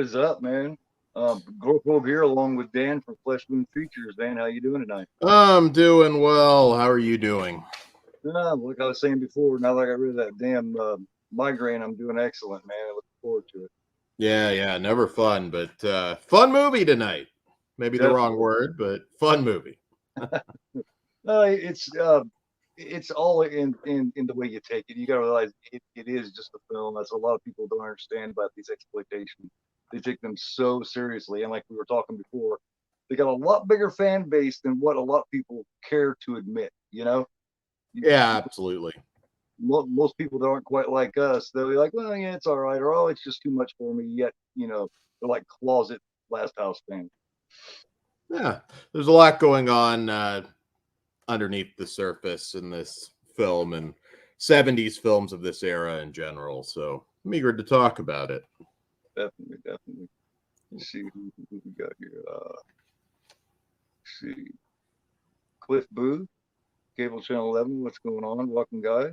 is up, man? Gorpov here, along with Dan from Flesh Moon Features. Dan, how you doing tonight? I'm doing well. How are you doing? Like I was saying before, now that I got rid of that damn migraine, I'm doing excellent, man. I look forward to it. Yeah, never fun, but fun movie tonight. Maybe the wrong word, but fun movie. It's all in the way you take it. You got to realize it is just a film. That's what a lot of people don't understand about these exploitation. They take them so seriously, and like we were talking before, they got a lot bigger fan base than what a lot of people care to admit. Yeah, absolutely. Most people that aren't quite like us, they'll be like, well, yeah, it's all right, or oh, it's just too much for me. Yet, they're like closet Last House fans. Yeah, there's a lot going on underneath the surface in this film and 70s films of this era in general. So I'm eager to talk about it. Definitely. Let's see who we got here. Let's see. Cliff Booth, Cable Channel 11. What's going on? Welcome, guys.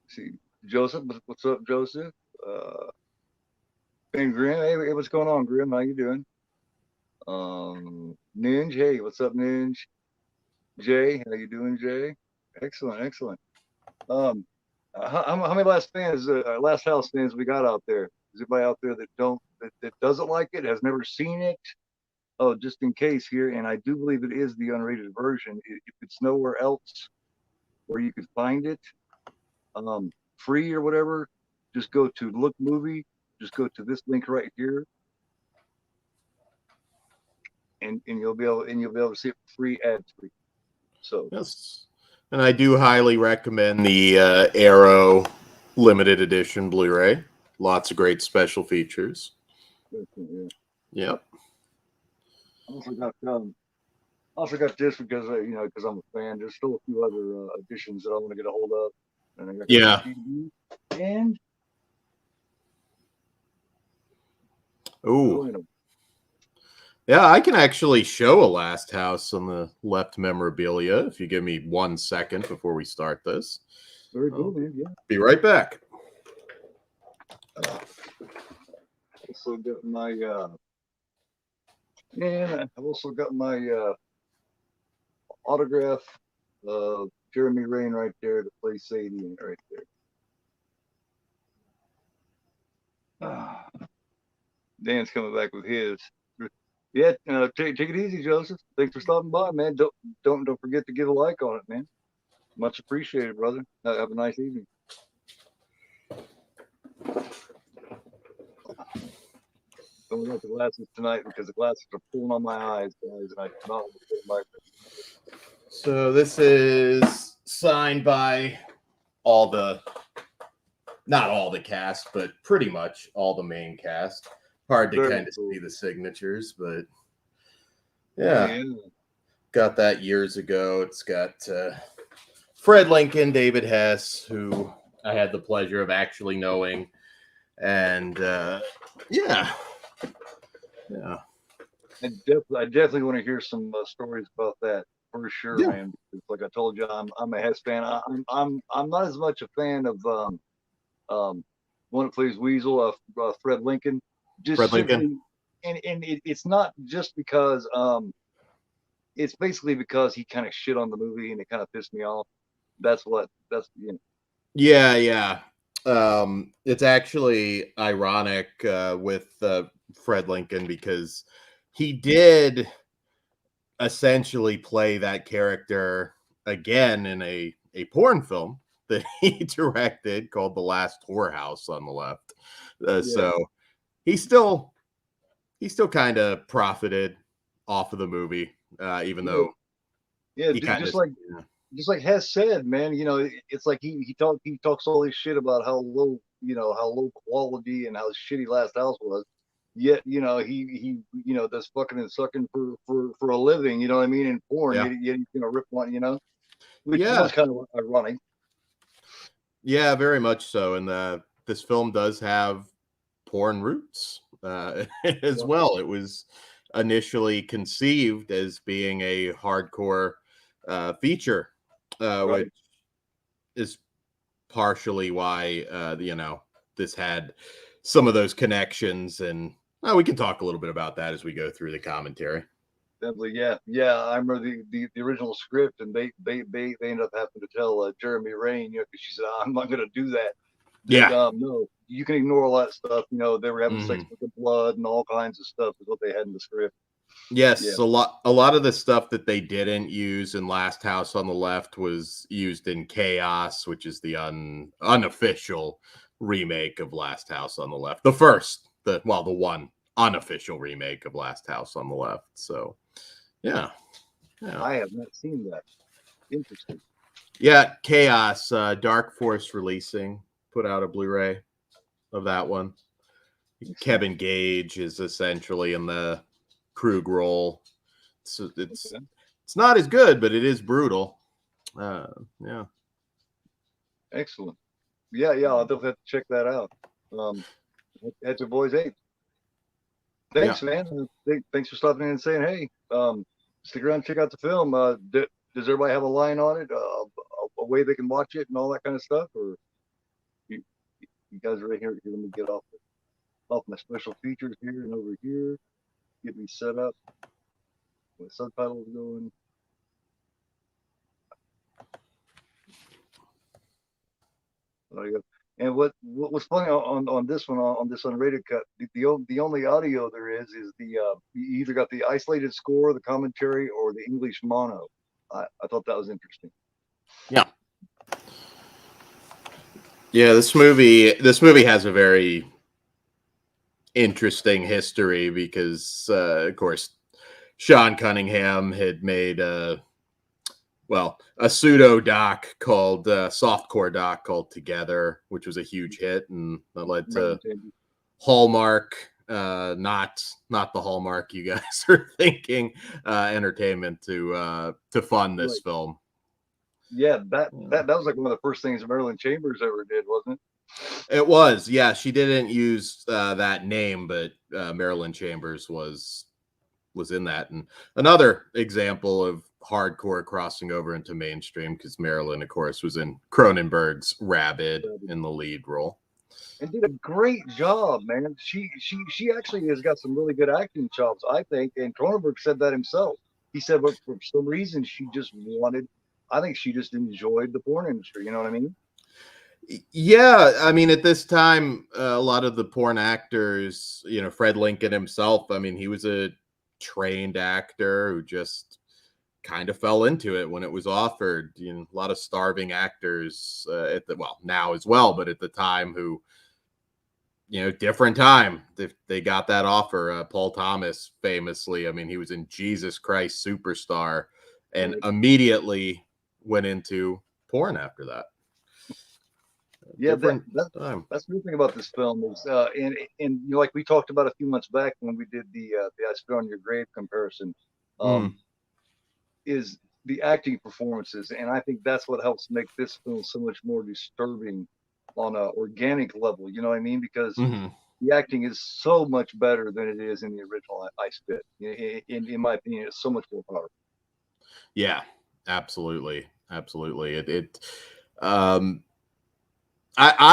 See, Joseph. What's up, Joseph? And Grim. Hey, what's going on, Grim? How you doing? Ninja. Hey, what's up, Ninja? Jay, how you doing, Jay? Excellent. How many Last House fans we got out there? Is anybody out there that doesn't like it, has never seen it? Oh, just in case here, and I do believe it is the unrated version. If it's nowhere else where you could find it, free or whatever, just go to Look Movie. Just go to this link right here, and you'll be able to see it free, ad free. So yes, and I do highly recommend the Arrow limited edition Blu-ray. Lots of great special features. Yeah. Yep. I also got this because because I'm a fan. There's still a few other editions that I want to get a hold of. And I got and yeah, I can actually show a Last House on the left memorabilia if you give me 1 second before we start this. Very good, man. Yeah. Be right back. Also got my I've also got my autograph of Jeremy Rain right there to play Sadie right there. Dan's coming back with his. Yeah, take it easy, Joseph. Thanks for stopping by, man. Don't forget to give a like on it, man. Much appreciated, brother. Have a nice evening. Don't got the glasses tonight because the glasses are pulling on my eyes, guys, and I cannot put my. So this is signed by not all the cast, but pretty much all the main cast. Hard to kind of see the signatures, but yeah. Got that years ago. It's got Fred Lincoln, David Hess, who I had the pleasure of actually knowing, and yeah. I definitely want to hear some stories about that for sure, man. Because like I told you, I'm a Hess fan. I'm not as much a fan of one that plays Weasel, Fred Lincoln. Just simply, and it's not just because it's basically because he kind of shit on the movie and it kind of pissed me off. Yeah. It's actually ironic with Fred Lincoln because he did essentially play that character again in a porn film that he directed called The Last Whorehouse on the left. So he still kind of profited off of the movie, even though just like Hess said, man, it's like he talks all this shit about how low quality and how shitty Last House was. Yet, he does fucking and sucking for a living, you know what I mean, in porn. Yet he's gonna rip one, which was kind of ironic. Yeah, very much so. And this film does have porn roots as well. It was initially conceived as being a hardcore feature, which is partially why this had some of those connections, and we can talk a little bit about that as we go through the commentary. Definitely, yeah. I remember the original script, and they ended up having to tell Jeremy Rain, because she said, I'm not going to do that. No, you can ignore all that stuff. They were having sex with the blood and all kinds of stuff is what they had in the script. Yes, a lot of the stuff that they didn't use in Last House on the Left was used in Chaos, which is the unofficial remake of Last House on the Left. The one unofficial remake of Last House on the Left. So, yeah. I have not seen that. Interesting. Yeah, Chaos, Dark Force Releasing put out a Blu-ray of that one. Kevin Gage is essentially in the Krug role. So it's not as good, but it is brutal. Yeah. Excellent. Yeah. I'll definitely have to check that out. That's your boys 8. Thanks, man. Thanks for stopping in and saying, hey, stick around and check out the film. Does everybody have a line on it? A way they can watch it and all that kind of stuff? Or you guys are right here? Let me get off my special features here and over here. Get me set up. My subtitles going. There you go. And what was funny on this one, on this unrated cut, the only audio there is the you either got the isolated score, the commentary, or the English mono. I thought that was interesting. Yeah. This movie has a very interesting history because, of course, Sean Cunningham had made a pseudo doc called softcore doc called Together, which was a huge hit, and that led to Hallmark, not the Hallmark you guys are thinking, Entertainment to fund this film. Yeah, that was like one of the first things Marilyn Chambers ever did, wasn't it? It was, yeah. She didn't use that name, but Marilyn Chambers was in that. And another example of hardcore crossing over into mainstream, because Marilyn, of course, was in Cronenberg's Rabid in the lead role. And did a great job, man. She actually has got some really good acting chops, I think. And Cronenberg said that himself. He said, but for some reason, she just enjoyed the porn industry. You know what I mean? Yeah, I mean, at this time, a lot of the porn actors, Fred Lincoln himself, I mean, he was a trained actor who just kind of fell into it when it was offered. A lot of starving actors now as well, but at the time who, different time, they got that offer. Paul Thomas famously, I mean, he was in Jesus Christ Superstar and immediately went into porn after that. Yeah, that's the new thing about this film is, and like we talked about a few months back when we did the I Spit on Your Grave comparison, is the acting performances, and I think that's what helps make this film so much more disturbing on an organic level. You know what I mean? Because the acting is so much better than it is in the original I Spit. In my opinion, it's so much more powerful. Yeah, absolutely. I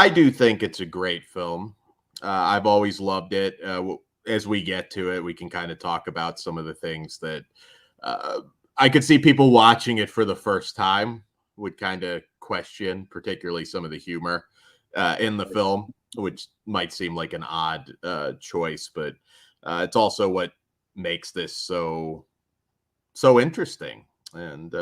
do think it's a great film. I've always loved it. As we get to it, we can kind of talk about some of the things that I could see people watching it for the first time would kind of question, particularly some of the humor in the film, which might seem like an odd choice, but it's also what makes this so interesting. And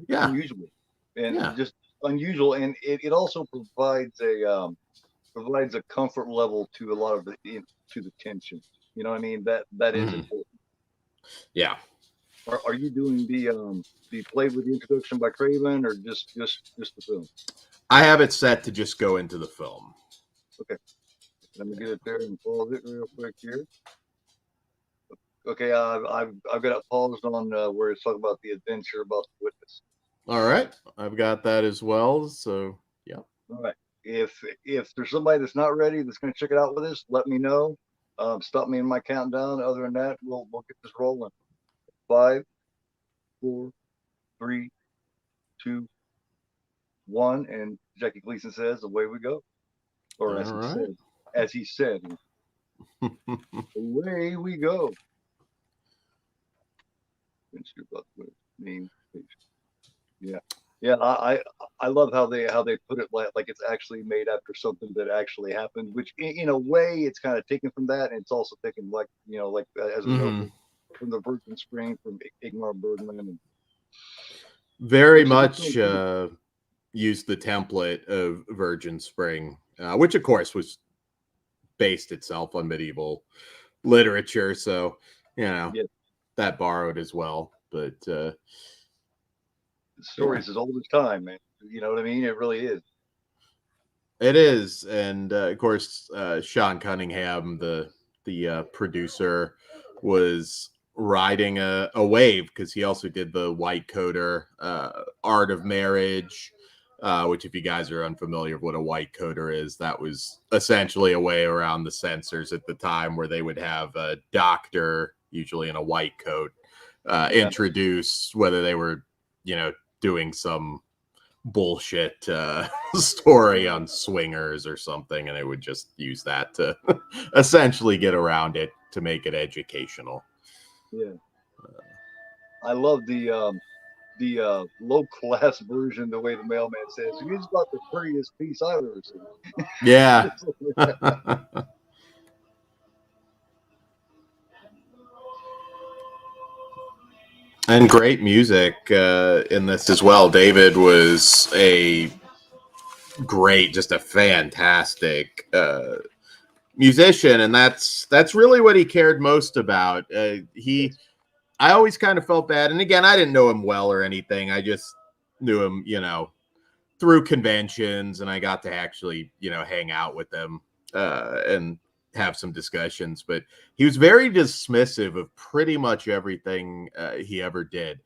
unusual, and just unusual, and it also provides a comfort level to a lot of the tension. You know what I mean? That is important. Yeah. Are you doing the play with the introduction by Craven, or just the film? I have it set to just go into the film. Okay, let me get it there and pause it real quick here. Okay, I've got it paused on where it's talking about the adventure about the witness. All right, I've got that as well. So yeah. All right. If there's somebody that's not ready that's going to check it out with us, let me know. Stop me in my countdown. Other than that, we'll get this rolling. 5, 4, 3, 2, 1, and Jackie Gleason says, "Away we go." or All right. as he said, away we go. Name. Yeah, yeah. I love how they put it like it's actually made after something that actually happened. Which in a way, it's kind of taken from that, and it's also taken like like as we know Mhm. from the Virgin Spring from Ingmar Bergman, and Very which is a much film too. used the template of Virgin Spring, which of course was based itself on medieval literature. So, Yeah, that borrowed as well. But the yeah, story's as old as time, man. You know what I mean? It really is. it is. And of course, Sean Cunningham, the producer, was riding a wave because he also did the White Coder Art of Marriage. Which, if you guys are unfamiliar with what a white coder is, that was essentially a way around the censors at the time where they would have a doctor, usually in a white coat, Yeah, introduce whether they were, doing some bullshit story on swingers or something, and they would just use that to essentially get around it to make it educational. yeah. I love the low class version, the way the mailman says, "He's about the prettiest piece I've ever seen." Yeah. And great music in this as well. David was just a fantastic musician, and that's really what he cared most about. I always kind of felt bad, and again, I didn't know him well or anything. I just knew him, through conventions, and I got to actually, hang out with him and have some discussions. But he was very dismissive of pretty much everything he ever did.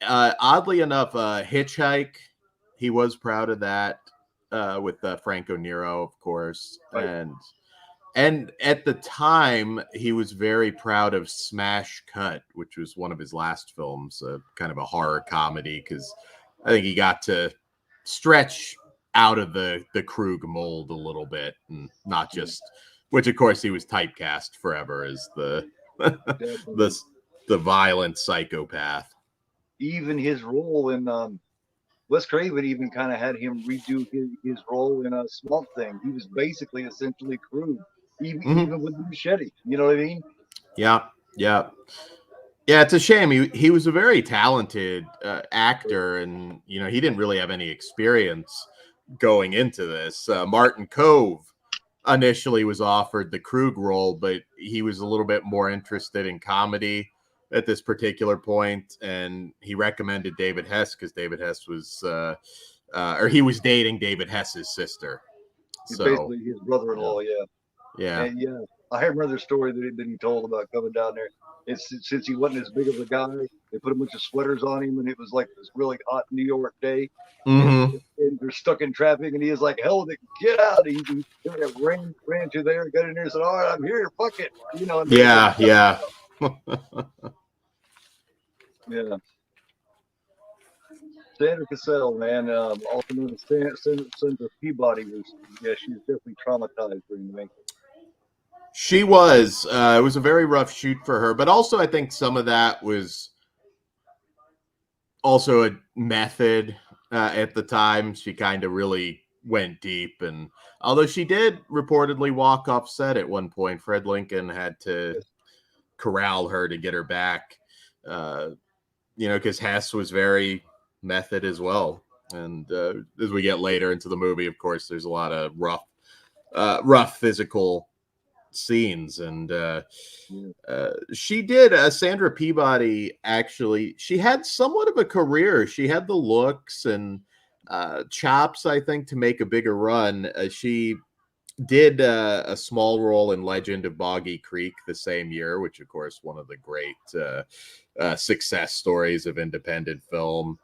Oddly enough, Hitchhike, he was proud of that with Franco Nero, of course, Right. and at the time he was very proud of Smash Cut, which was one of his last films, kind of a horror comedy, because I think he got to stretch out of the Krug mold a little bit, and not Yeah, just, which of course he was typecast forever as the definitely. the the violent psychopath. Even his role in Wes Craven even kind of had him redo his role in a Swamp Thing. He was basically essentially crude, Mm-hmm. even with the machete. You know what I mean? Yeah, yeah, yeah. It's a shame. He was a very talented actor, and he didn't really have any experience going into this. Martin Cove initially was offered the Krug role, but he was a little bit more interested in comedy at this particular point, and he recommended David Hess because David Hess was, or he was dating David Hess's sister. He's So, basically his yeah, brother-in-law. Yeah. yeah. And yeah, I remember the story that he told about coming down there. It's since he wasn't as big of a guy, they put a bunch of sweaters on him, and it was like this really hot New York day, and, Mm-hmm. and they're stuck in traffic, and he was like, "Hell, get out!" He ran to there, got in there, and said, "All right, I'm here, fuck it," and they just Yeah, yeah. yeah. Sandra Cassell, man, also known as Sandra Peabody, was she was definitely traumatized during the making. She was. It was a very rough shoot for her, but also I think some of that was also a method at the time. She kind of really went deep, and although she did reportedly walk off set at one point, Fred Lincoln had to Yes. corral her to get her back. Uh, because Hess was very method as well. And as we get later into the movie, of course, there's a lot of rough physical scenes, and Yeah. she did. Sandra Peabody, actually, she had somewhat of a career. She had the looks and chops, I think, to make a bigger run. She did a small role in Legend of Boggy Creek the same year, which, of course, one of the great success stories of independent film.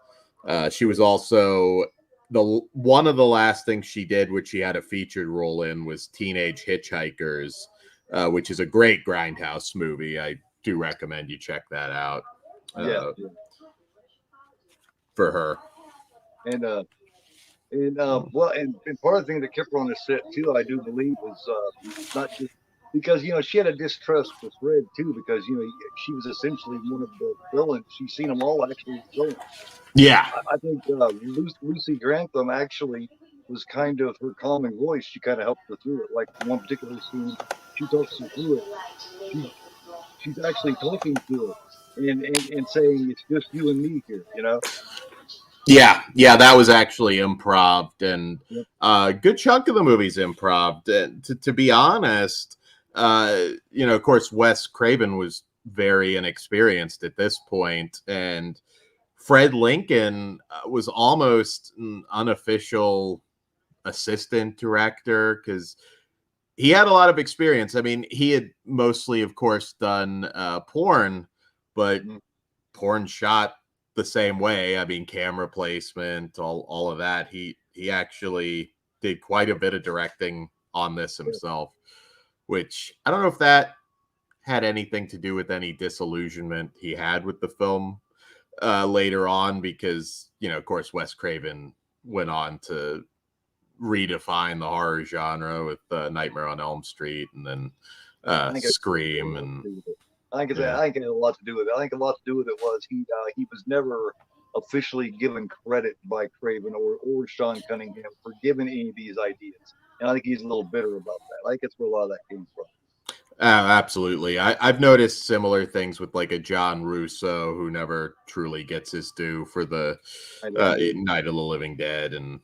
She was also the one of the last things she did, which she had a featured role in, was Teenage Hitchhikers, which is a great grindhouse movie. I do recommend you check that out Yeah. uh, Yeah. for her. And And well, and part of the thing that kept her on the set too, I do believe, was not just because she had a distrust for Fred too, because she was essentially one of the villains. She's seen them all actually as villains. And Yeah, I think Lucy Grantham actually was kind of her calming voice. She kind of helped her through it. Like one particular scene, she talks her through it. She she's actually talking to her and saying it's just you and me here. yeah, that was actually improv, and Yep. a good chunk of the movie's improv. And to be honest, of course, Wes Craven was very inexperienced at this point, and Fred Lincoln was almost an unofficial assistant director because he had a lot of experience. I mean, he had mostly, of course, done porn, but Mhm. porn shot the same way. I mean, camera placement, all of that. He actually did quite a bit of directing on this Yeah. himself, which I don't know if that had anything to do with any disillusionment he had with the film later on, because of course, Wes Craven went on to redefine the horror genre with Nightmare on Elm Street, and then I think it's a Scream, lot and to do with it. I think yeah, it had a lot to do with it. I think a lot to do with it was he was never officially given credit by Craven or Sean Cunningham for giving any of these ideas, and I think he's a little bitter about that. I think that's where a lot of that came from. absolutely. I've noticed similar things with like a John Russo, who never truly gets his due for the I don't know. Night of the Living Dead, and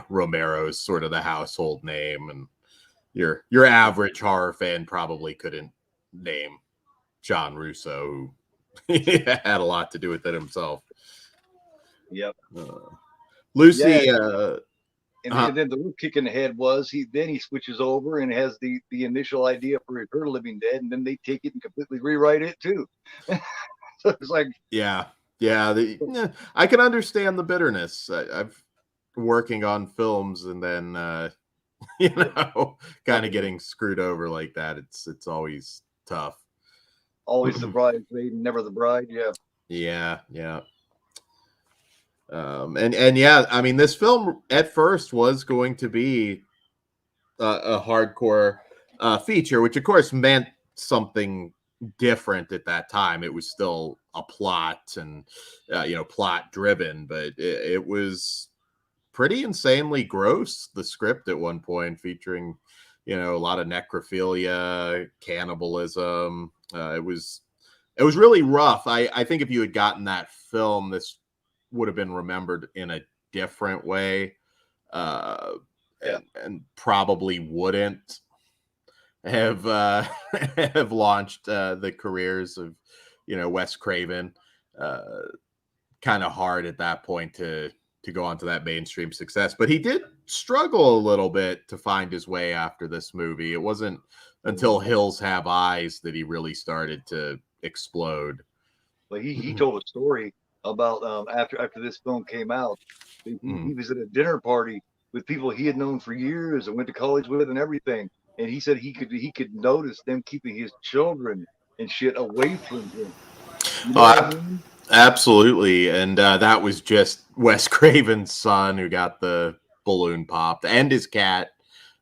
Romero's sort of the household name, and your average horror fan probably couldn't name John Russo, who had a lot to do with it himself. Yep. Uh, Yeah, Lucy, and then the real kick in the head was he switches over and has the initial idea for Return of the Living Dead, and then they take it and completely rewrite it too. So it's like, yeah, I can understand the bitterness. I've working on films, and then kind of getting screwed over like that. It's always tough. always the bridesmaid and never the bride. Yeah. Yeah. And yeah, I mean, this film at first was going to be a hardcore feature, which of course meant something different at that time. It was still a plot, and plot driven, but it was pretty insanely gross. The script at one point, featuring a lot of necrophilia, cannibalism. It was really rough. I think if you had gotten that film, this would have been remembered in a different way, uh, Yeah. and probably wouldn't have have launched the careers of Wes Craven. Uh, Kind of hard at that point to go on to that mainstream success, but he did struggle a little bit to find his way after this movie. It wasn't until Hills Have Eyes that he really started to explode. But he told a story about after this film came out, he was at a dinner party with people he had known for years and went to college with and everything, and he said he could notice them keeping his children and shit away from him. You know what I Oh, mean? absolutely. And that was just Wes Craven's son who got the balloon popped, and his cat.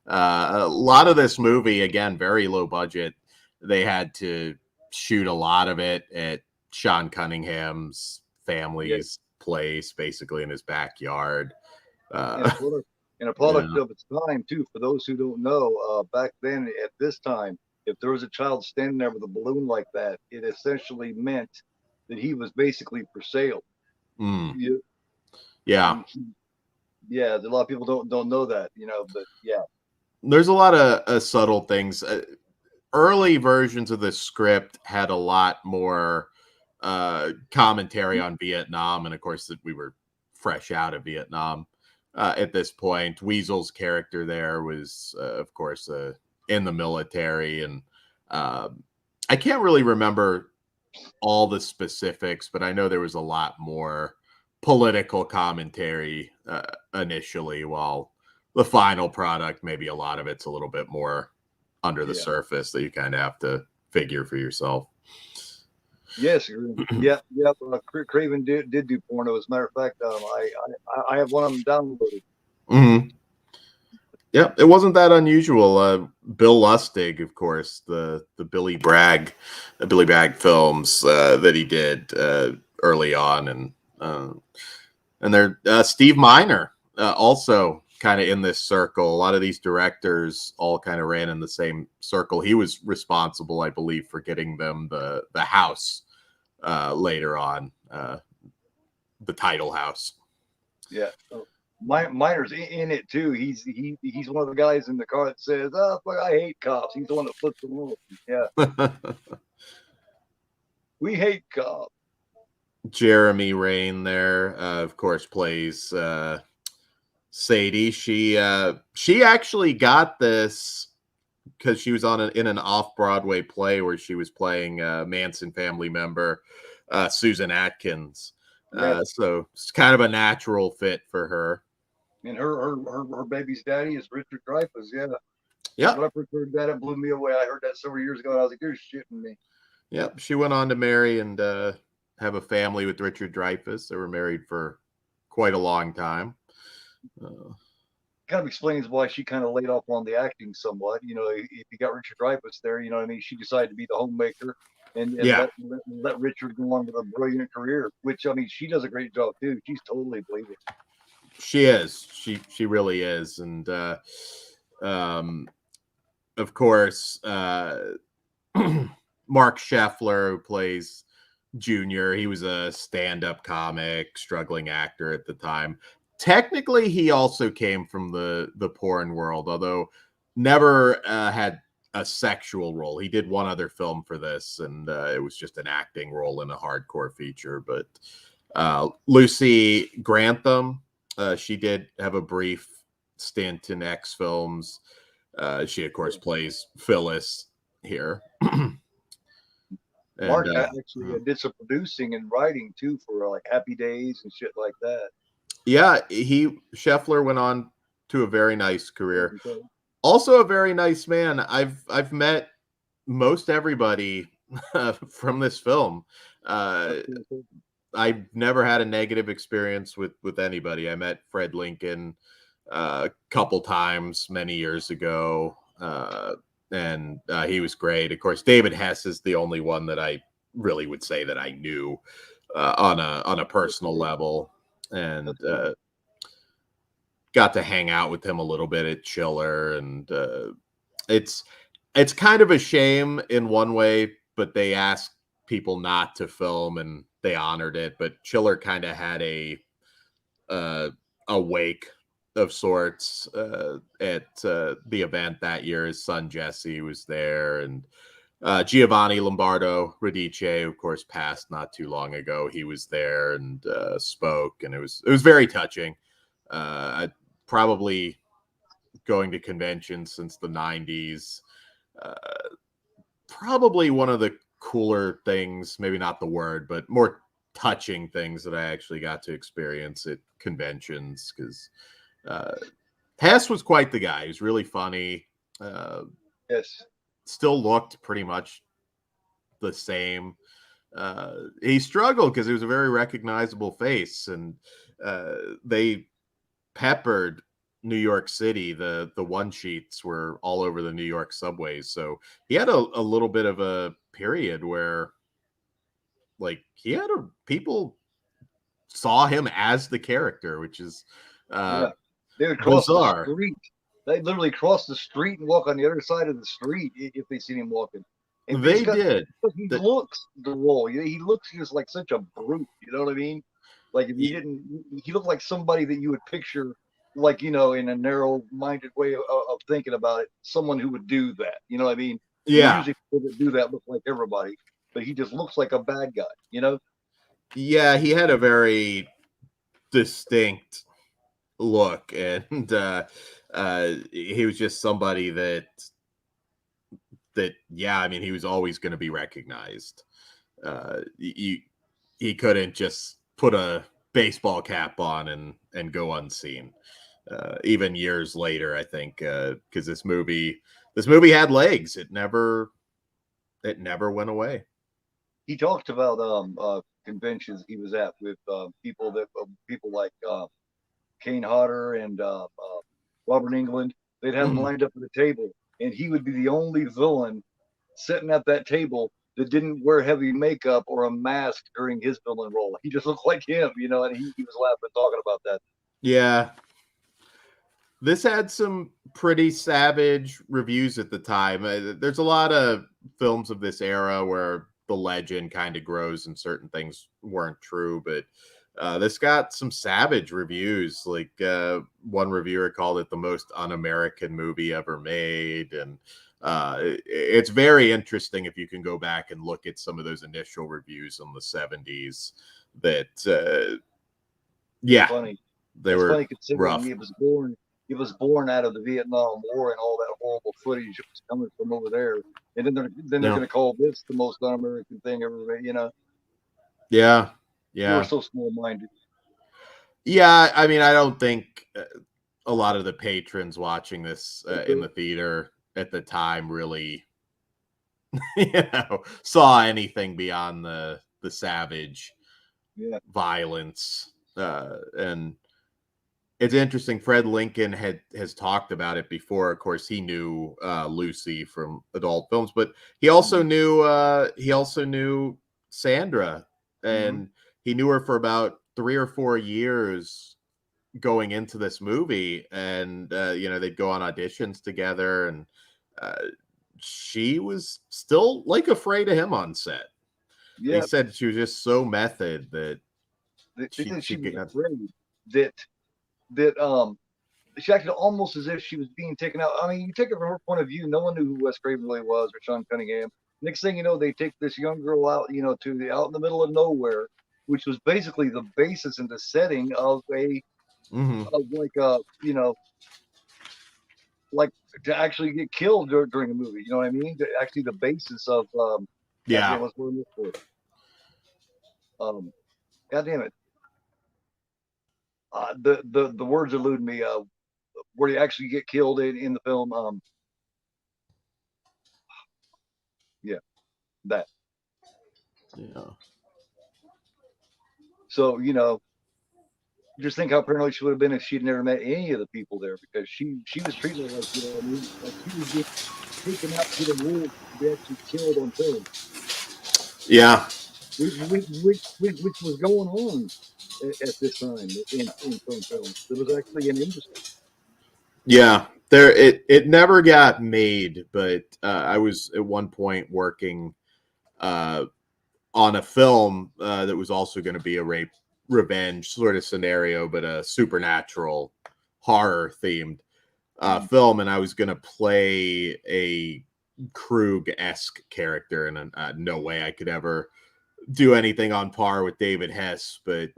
A lot of this movie, again, very low budget. They had to shoot a lot of it at Sean Cunningham's Yeah, family's place, basically in his backyard. and a Uh, product and a yeah. product of its time too. For those who don't know, back then at this time, if there was a child standing there with a balloon like that, it essentially meant that he was basically for sale. Mm, You, yeah. you, yeah, a lot of people don't know that, but yeah, There's a lot of subtle things. Early versions of the script had a lot more commentary on Vietnam, and of course that we were fresh out of Vietnam at this point. Weasel's character there was, of course, in the military, and I can't really remember all the specifics, but I know there was a lot more political commentary initially, while the final product, maybe a lot of it's a little bit more under the yeah, surface that you kind of have to figure for yourself. yes, yeah, Craven did do porno. As a matter of fact, I have one of them downloaded. Mm-hmm. Yeah, it wasn't that unusual. Bill Lustig, of course, the Billy Bragg films that he did early on, and there Steve Miner also kind of in this circle. A lot of these directors all kind of ran in the same circle. He was responsible, I believe, for getting them the house later on, the title house. Yeah. Oh, Miner's in it too. He's one of the guys in the car that says, "Oh, fuck, I hate cops." He's the one that flips the rule. Yeah, we hate cops. Jeremy Rain there, of course, plays Sadie. She actually got this because she was in an off-Broadway play where she was playing Manson family member Susan Atkins. Yeah, So it's kind of a natural fit for her. and her baby's daddy is Richard Dreyfuss. Yeah, Yep. when I first heard that, it blew me away. I heard that several years ago, and I was like, "You're shitting me." Yep. She went on to marry and have a family with Richard Dreyfuss. They were married for quite a long time. Kind of explains why she kind of laid off on the acting somewhat. If you got Richard Dreyfuss there, you know what I mean. She decided to be the homemaker and Yeah. let Richard go on with a brilliant career. Which I mean, she does a great job too. She's totally believable. She is. She really is. And of course, Mark Scheffler, who plays Junior, he was a stand-up comic, struggling actor at the time. Technically, he also came from the porn world, although never had a sexual role. He did one other film for this, and it was just an acting role in a hardcore feature. But Lucy Grantham, she did have a brief stint in X films. She, of course, plays Phyllis here. Mark actually did some producing and writing too for like Happy Days and shit like that. Yeah, Scheffler went on to a very nice career. Also a very nice man. I've met most everybody from this film. I've never had a negative experience with anybody. I met Fred Lincoln a couple times many years ago, and he was great. Of course, David Hess is the only one that I really would say that I knew on a personal level, and got to hang out with him a little bit at Chiller, and it's kind of a shame in one way, but they asked people not to film and they honored it. But Chiller kind of had a wake of sorts at the event that year. His son Jesse was there, and Giovanni Lombardo Radice, of course, passed not too long ago. He was there and spoke, and it was very touching. I probably going to conventions since the 90s. Probably one of the cooler things, maybe not the word, but more touching things that I actually got to experience at conventions, because Hess was quite the guy. He was really funny. Yes. Still looked pretty much the same. He struggled because he was a very recognizable face, and they peppered New York City. The one sheets were all over the New York subways, so he had a little bit of a period where, like, people saw him as the character, which is Yeah. They would cross bizarre. the street. They'd literally cross the street and walk on the other side of the street if they seen him walking. And They did. He looks the role. He looks just like such a brute. You know what I mean? Like if you didn't, he looked like somebody that you would picture, like in a narrow-minded way of thinking about it, someone who would do that. You know what I mean? Yeah. Usually people that do that look like everybody, but he just looks like a bad guy. You know? Yeah, he had a very distinct look, and he was just somebody that yeah, I mean, he was always going to be recognized. He couldn't just put a baseball cap on and go unseen. Even years later, I think, because this movie had legs. It never went away. He talked about conventions he was at with people like Kane Hodder and Robert Englund. They'd have them lined up at the table, and he would be the only villain sitting at that table that didn't wear heavy makeup or a mask during his villain role. He just looked like him, you know, and he was laughing talking about that. Yeah. This had some pretty savage reviews at the time. There's a lot of films of this era where the legend kind of grows and certain things weren't true, but this got some savage reviews. Like one reviewer called it the most un-American movie ever made. And it's very interesting if you can go back and look at some of those initial reviews in the 70s that, yeah, funny. They were funny considering rough. He was born out of the Vietnam War and all that horrible footage that was coming from over there. And then they're going to call this the most un-American thing ever made, you know? Yeah. They were so small-minded. Yeah, I mean, I don't think a lot of the patrons watching this in the theater at the time really, saw anything beyond the savage violence. And it's interesting. Fred Lincoln has talked about it before. Of course, he knew Lucy from adult films, but he also knew Sandra, and he knew her for about 3 or 4 years going into this movie. And they'd go on auditions together, and she was still like afraid of him on set. He said she was just so method that she was afraid that she acted almost as if she was being taken out. I mean, you take it from her point of view. No one knew who Wes Craven really was or Sean Cunningham. Next thing you know, they take this young girl out, out in the middle of nowhere, which was basically the basis and the setting of like to actually get killed during a movie. You know what I mean? Actually, the basis of what's going on for. God damn it. The words elude me. Where you actually get killed in the film. That. Yeah. So just think how paranoid she would have been if she'd never met any of the people there, because she was treated like, like she was just taken out to the wolves to be actually killed on film. Yeah. Which was going on at this time in film films. There was actually an industry. Yeah, it never got made, but I was at one point working on a film that was also going to be a rape revenge sort of scenario, but a supernatural horror themed film, and I was going to play a Krug-esque character, and no way I could ever do anything on par with David Hess, but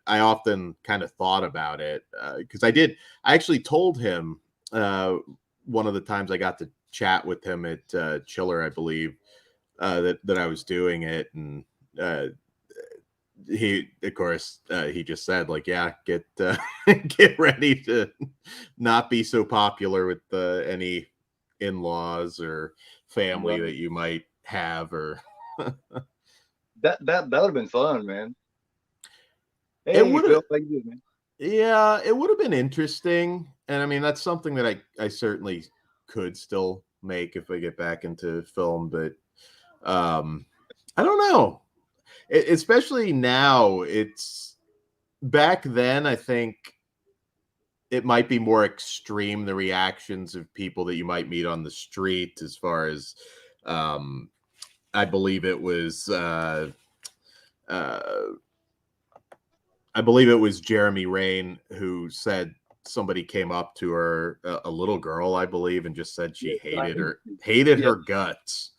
I often kind of thought about it because I actually told him one of the times I got to chat with him at Chiller, I believe, that I was doing it, and he, of course, he just said, like, yeah, get ready to not be so popular with any in-laws or family that you might have, or that would have been fun, man. Hey, it would have, man. Yeah, it would have been interesting, and I mean that's something that I certainly could still make if I get back into film, but I don't know. Especially now, it's back then. I think it might be more extreme, the reactions of people that you might meet on the street, as far as I believe it was Jeremy Rain who said somebody came up to her, a little girl, I believe, and just said she hated her guts.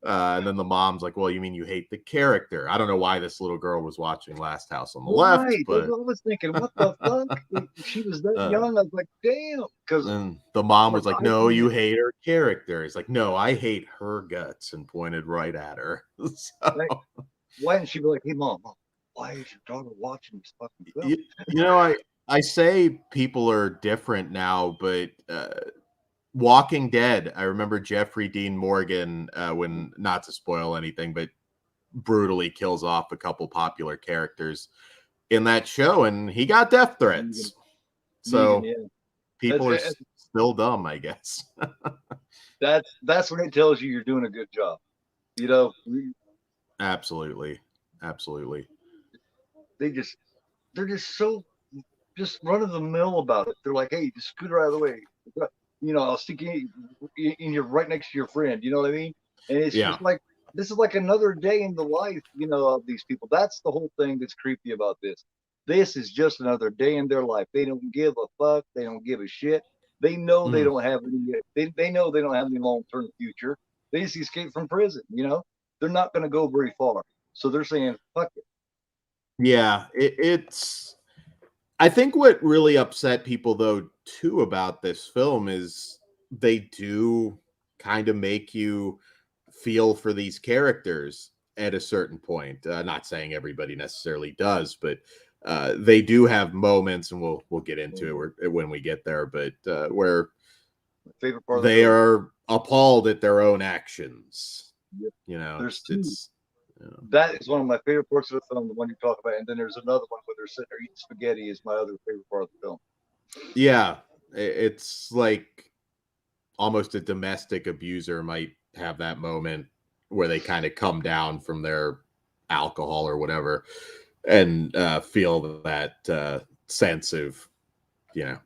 And then the mom's like, well, you mean you hate the character? I don't know why this little girl was watching Last House on the Left. But I was thinking, what the fuck? She was that young. I was like, damn. Because the mom was like, no, you hate her character. He's like, no, I hate her guts, and pointed right at her. Why didn't she be like, hey, mom, why is your daughter watching this fucking film? I say people are different now, but Walking Dead, I remember Jeffrey Dean Morgan, when, not to spoil anything, but brutally kills off a couple popular characters in that show, and he got death threats. So yeah. people are That's still dumb, I guess. that's when it tells you you're doing a good job. You know, Absolutely. Absolutely. they're just so just run of the mill about it. They're like, hey, just scoot out of the way. You know, I'll stick in your right next to your friend. You know what I mean? And it's Yeah. just like this is like another day in the life, you know, of these people. That's the whole thing that's creepy about this. This is just another day in their life. They don't give a fuck. They don't give a shit. They know they Mm. don't have any. They know they don't have any long term future. They just escaped from prison. You know, they're not going to go very far. So they're saying, fuck it. Yeah. It's I think what really upset people though too about this film is they do kind of make you feel for these characters at a certain point. Not saying everybody necessarily does, but they do have moments, and we'll get into it when we get there. But where My favorite part of the they film. are appalled at their own actions. Yep. You know, There's two. it's you know, That is one of my favorite parts of the film, the one you talk about. And then there's another one where they're sitting there eating spaghetti is my other favorite part of the film. yeah, it's like almost a domestic abuser might have that moment where they kind of come down from their alcohol or whatever and feel that sense of, you know,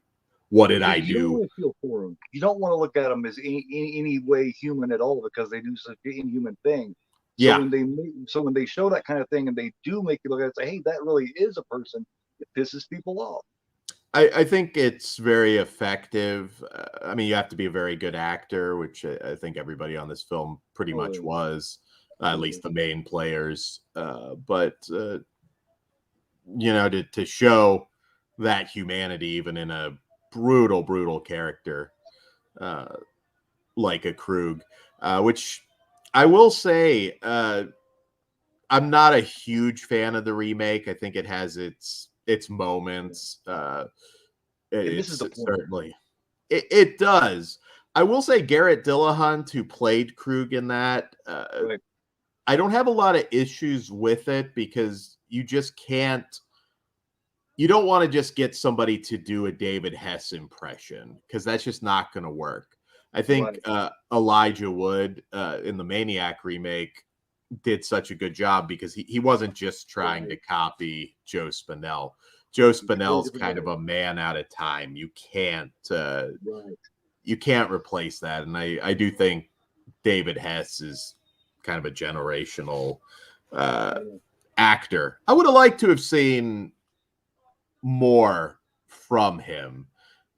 what did I You don't do? want to feel for them. You don't want to look at them as any way human at all because they do such an inhuman thing. So Yeah, when they show that kind of thing and they do make you look at it and say, hey, that really is a person, it pisses people off. I think it's very effective. I mean, you have to be a very good actor, which I think everybody on this film pretty much Oh, was, at yeah. least the main players. But you know, to show that humanity, even in a brutal character uh, like a Krug, which I will say, I'm not a huge fan of the remake. I think it has its moments. It misses It's the point. certainly it does. I will say Garrett Dillahunt, who played Krug in that, Right. I don't have a lot of issues with it because you just can't. You don't want to just get somebody to do a David Hess impression because that's just not going to work. I think Right. Elijah Wood in the Maniac remake did such a good job because he wasn't just trying to Right. copy Joe Spinell. Joe It's a totally Spinell's different kind of level. a man at a time. Right. You can't replace that. And I do think David Hess is kind of a generational uh, Yeah. actor. I would have liked to have seen more from him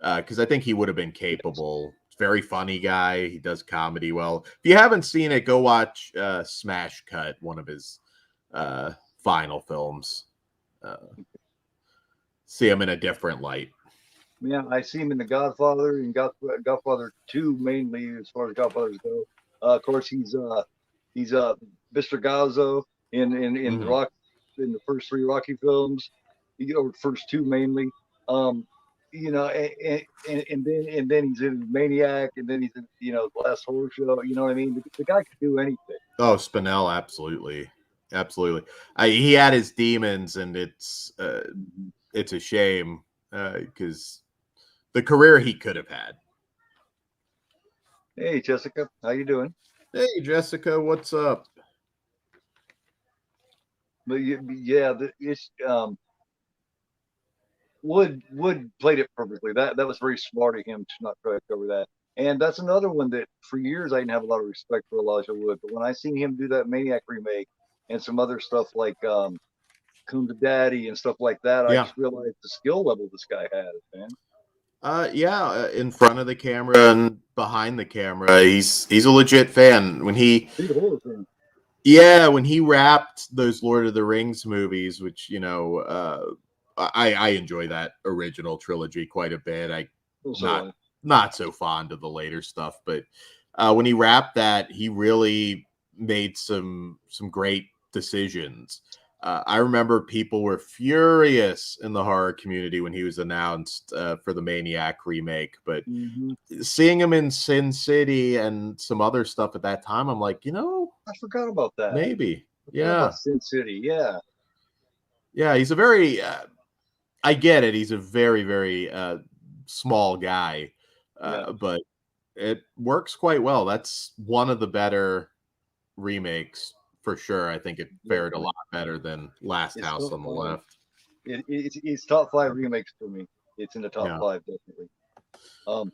because I think he would have been capable. Very funny guy. He does comedy well. If you haven't seen it, go watch Smash Cut, one of his final films. Uh, see him in a different light. Yeah, I see him in The Godfather and Godfather 2 mainly as far as Godfathers go. Of course, he's Mr. Gazzo in Mhm. Rock in the first three Rocky films, you know, first two mainly. Um, you know, and then he's in Maniac, and then he's in the Last Horror Show. You know what I mean? The guy could do anything. Oh, Spinell, absolutely, absolutely. He had his demons, and it's a shame because the career he could have had. Hey, Jessica, how you doing? Hey, Jessica, what's up? But yeah, it's Wood played it perfectly. That was very smart of him to not try to cover that. And that's another one that for years I didn't have a lot of respect for Elijah Wood. But when I seen him do that Maniac remake and some other stuff like Coon the Daddy and stuff like that, I Yeah. just realized the skill level this guy has, man. In front of the camera and behind the camera, he's a legit fan. Big horror fan. When he wrapped those Lord of the Rings movies, which I enjoy that original trilogy quite a bit. I Also, not not so fond of the later stuff, but when he wrapped that, he really made some great decisions. I remember people were furious in the horror community when he was announced for the Maniac remake, but mm-hmm. seeing him in Sin City and some other stuff at that time, I'm like, I forgot about that. maybe. I forgot Yeah. about Sin City. Yeah. Yeah. He's a very, I get it. He's a very, very small guy, Yeah, but it works quite well. That's one of the better remakes for sure. I think it fared a definitely. lot better than Last It's House top on the five. Left. It's top five remakes for me. It's in the top Yeah. five, definitely. Um,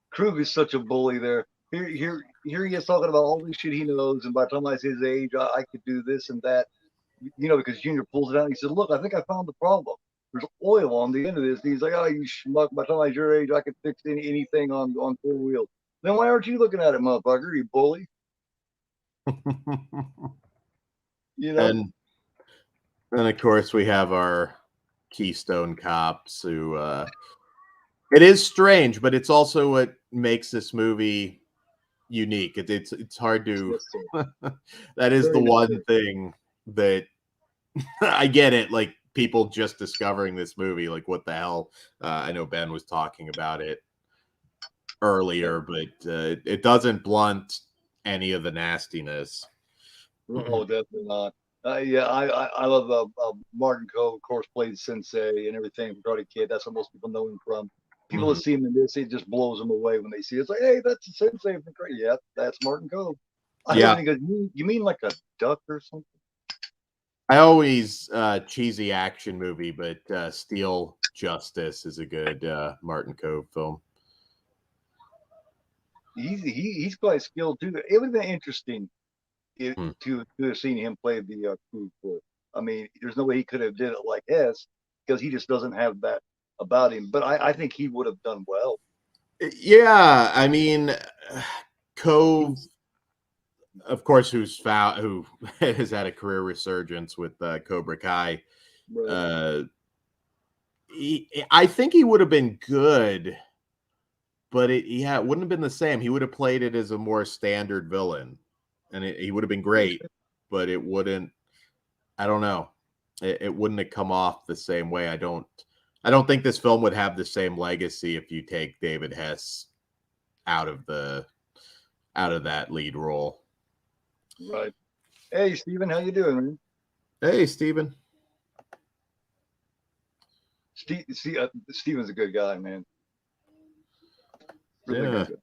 Krug is such a bully there. Here he is talking about all this shit he knows, and by the time I was his age, I could do this and that. Because Junior pulls it out and he said, "Look, I think I found the problem. There's oil on the end of this." And he's like, "Oh, you schmuck! By the time I was your age, I could fix anything on four wheels. Then why aren't you looking at it, motherfucker? You bully." You know? and and of course we have our Keystone Cops who it is strange, but it's also what makes this movie unique. It's hard to Yes, sir. that is the Very one necessary. thing that I get it. Like people just discovering this movie, like what the hell? I know Ben was talking about it Yeah. earlier, but it doesn't blunt any of the nastiness. Oh, definitely not. Yeah, I love Martin Cove, of course, played Sensei and everything from Karate Kid. That's what most people know him from. People that Mhm. see him in this, it just blows them away when they see it. It's like, hey, that's the Sensei from Karate. Yeah, that's Martin Cove. I love Yeah, it. He goes, you mean like a duck or something? I always cheesy action movie, but Steel Justice is a good Martin Cove film. He's quite skilled too. It would have been interesting Hmm. to have seen him play the crew for. I mean, there's no way he could have did it like S because he just doesn't have that about him. But I think he would have done well. Yeah, I mean, Cove, He's of course, who has had a career resurgence with Cobra Kai. right. Uh, I think he would have been good, but it wouldn't have been the same. He would have played it as a more standard villain, and he would have been great, but it wouldn't. I don't know. It wouldn't have come off the same way. I don't think this film would have the same legacy if you take David Hess out of that lead role. Right. Hey, Steven, how you doing, man? Hey, Steven. Steven's a good guy, man. Really Yeah. good guy.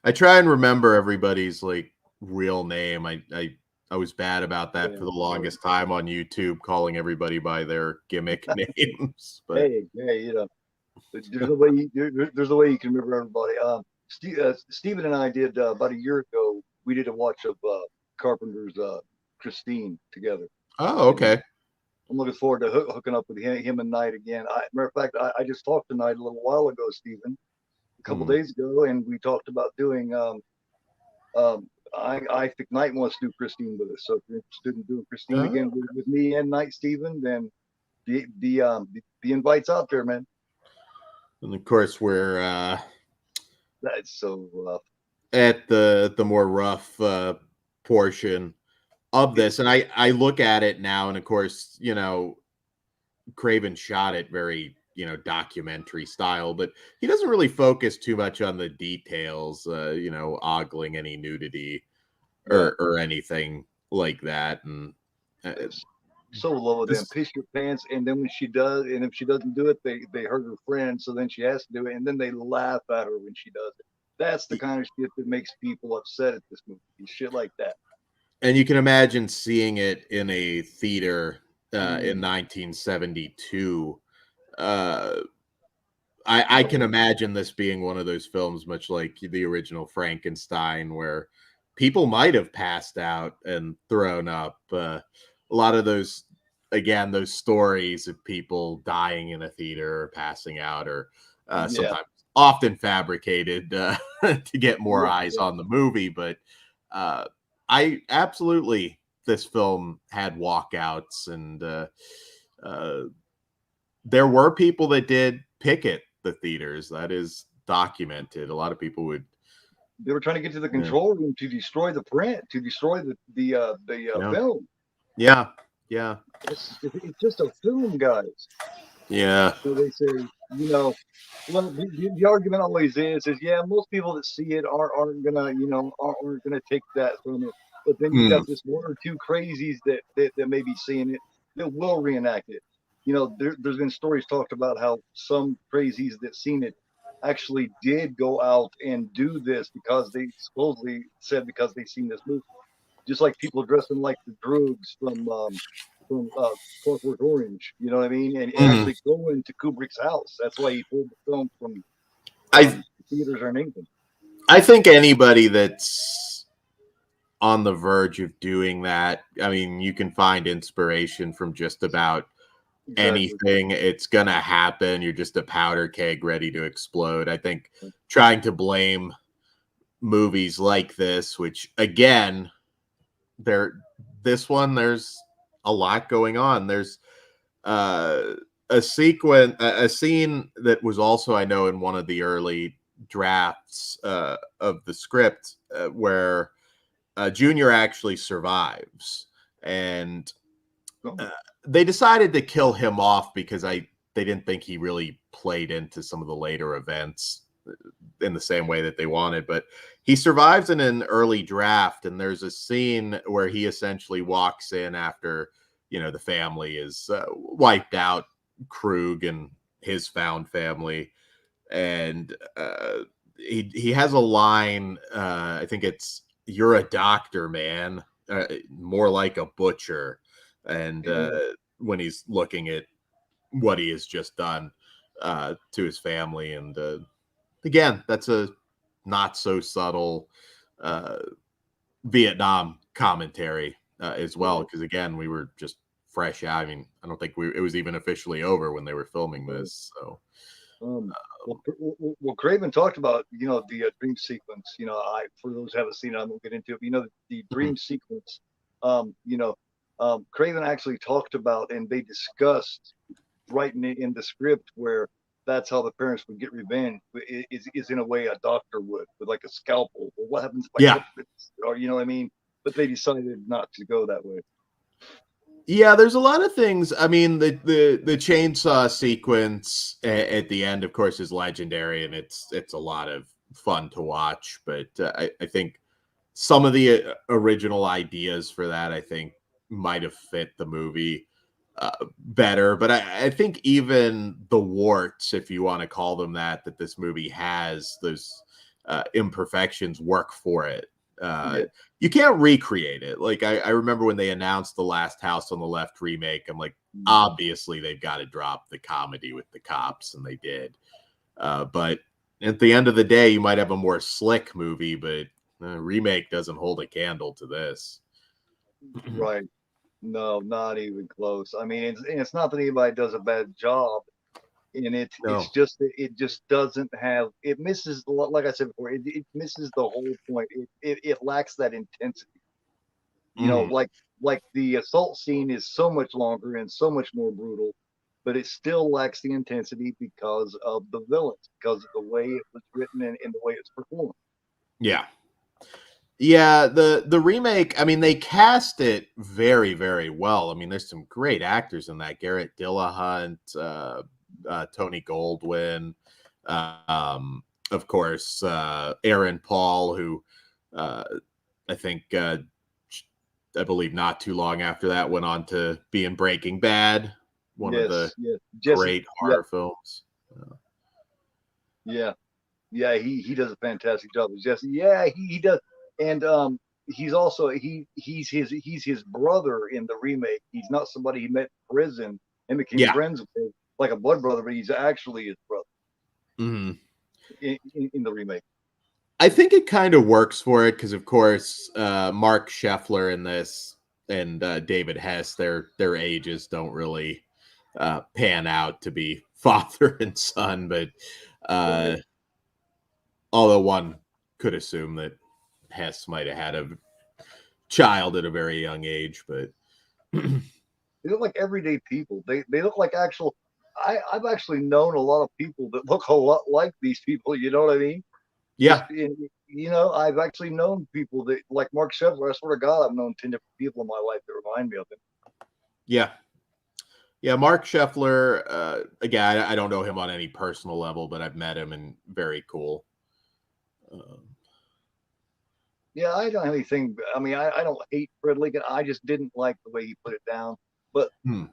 I try and remember everybody's like real name. I was bad about that Yeah, for the sorry. longest time on YouTube, calling everybody by their gimmick names. But Hey, there's a way you can remember everybody. Steven and I did about a year ago. We did a watch of Carpenter's Christine together, oh, and okay. I'm looking forward to hooking up with him and Knight again. Matter of fact, I just talked to Knight a little while ago, Steven, a couple Mhm. days ago, and we talked about doing. I think Knight wants to do Christine with us, so if you're interested in doing Christine Oh. again with me and Knight, Steven, then the invite's out there, man. And of course, we're That's so rough. at the more rough portion of It, this, and I look at it now, and of course, Craven shot it very documentary style, but he doesn't really focus too much on the details, ogling any nudity yeah, or anything like that, and it's so low of them. this Piss your pants, and then when she does, and if she doesn't do it, they hurt her friend, so then she has to do it, and then they laugh at her when she does it. That's the kind of shit that makes people upset at this movie. Shit like that. and you can imagine seeing it in a theater in Mm, 1972. uh I can no, imagine this being one of those films, much like the original Frankenstein, where people might have passed out and thrown up. A lot of those, again, those stories of people dying in a theater or passing out, or yeah, sometimes often fabricated to get more yeah, eyes yeah. on the movie. But uh, I absolutely, this film had walkouts, and uh, there were people that did picket the theaters. That is documented. A lot of people would. They were trying to get to the Yeah. control room to destroy the print, to destroy the Yeah. film. Yeah. Yeah. It's just a film, guys. Yeah. So they say, well, the argument always is yeah, most people that see it aren't gonna, aren't gonna take that from it. But then you Hmm. got this one or two crazies that may be seeing it that will reenact it. there's been stories talked about how some crazies that seen it actually did go out and do this because they supposedly said because they seen this movie. Just like people dressing like the Droogs from Clockwork Orange, you know what I mean? And Mhm. actually going to Kubrick's house. That's why he pulled the film from I theaters or anything. I think anybody that's on the verge of doing that, I mean, you can find inspiration from just about Exactly. anything. It's gonna happen. You're just a powder keg ready to explode. I think trying to blame movies like this, which again, there this one, there's a lot going on. There's uh a scene that was also, I know, in one of the early drafts of the script where Junior actually survives, and Oh, uh, they decided to kill him off because they didn't think he really played into some of the later events in the same way that they wanted. But he survives in an early draft, and there's a scene where he essentially walks in after the family is wiped out, Krug and his found family, and he has a line. I think it's "You're a doctor, man," more like a butcher, and yeah. when he's looking at what he has just done to his family, and again, that's a not so subtle uh, Vietnam commentary as well, Right. because again, we were just fresh out. I mean, I don't think it was even officially over when they were filming Right. this. So, Um, well, Craven talked about the dream sequence. I for those who haven't seen it, I won't get into it. But, the mhm. dream sequence. Craven actually talked about, and they discussed writing it in the script where that's how the parents would get revenge. Is in a way a doctor would with like a scalpel. Well, what happens if I Yeah, cut this? Or you know what I mean? But they decided not to go that way. yeah, there's a lot of things. I mean, the chainsaw sequence at the end, of course, is legendary, and it's a lot of fun to watch. But I think some of the original ideas for that, I think, might have fit the movie better. But I think even the warts, if you want to call them that this movie has, those imperfections work for it. Uh, Yeah. you can't recreate it. Like I remember when they announced the Last House on the Left remake, I'm like, Mm. obviously they've got to drop the comedy with the cops, and they did. But at the end of the day, you might have a more slick movie, but remake doesn't hold a candle to this. Right. No, not even close. I mean, it's not that anybody does a bad job in it. It's No. just that it just doesn't have. It misses, like I said before, it misses the whole point. It lacks that intensity. Mhm. Like the assault scene is so much longer and so much more brutal, but it still lacks the intensity because of the villains, because of the way it was written and the way it's performed. Yeah. Yeah, the remake, I mean, they cast it very, very well. I mean, there's some great actors in that. Garrett Dillahunt, Tony Goldwyn, um, of course, Aaron Paul, who uh, I think I believe not too long after that went on to be in Breaking Bad, one of the Yes, yes, Jesse. great Yeah, horror films. yeah. Yeah, he does a fantastic job as Jesse. Yeah, he does, and he's also he's his brother in the remake. He's not somebody he met in prison and became Yeah. friends with, like a blood brother, but he's actually his brother Mhm. in the remake. I think it kind of works for it because, of course, Mark Scheffler in this and David Hess, their ages don't really pan out to be father and son, but Right? uh, although one could assume that Hess might have had a child at a very young age, but They look like everyday people. They look like actual. I've actually known a lot of people that look a lot like these people. You know what I mean? Just yeah, I've actually known people that like Mark Shevler. I swear to God, I've known 10 different people in my life that remind me of him. yeah, yeah. Mark Scheffler, again, I don't know him on any personal level, but I've met him and very cool. Um, Yeah, I don't have anything. I mean, I don't hate Fred Lincoln. I just didn't like the way he put it down. But Hmm.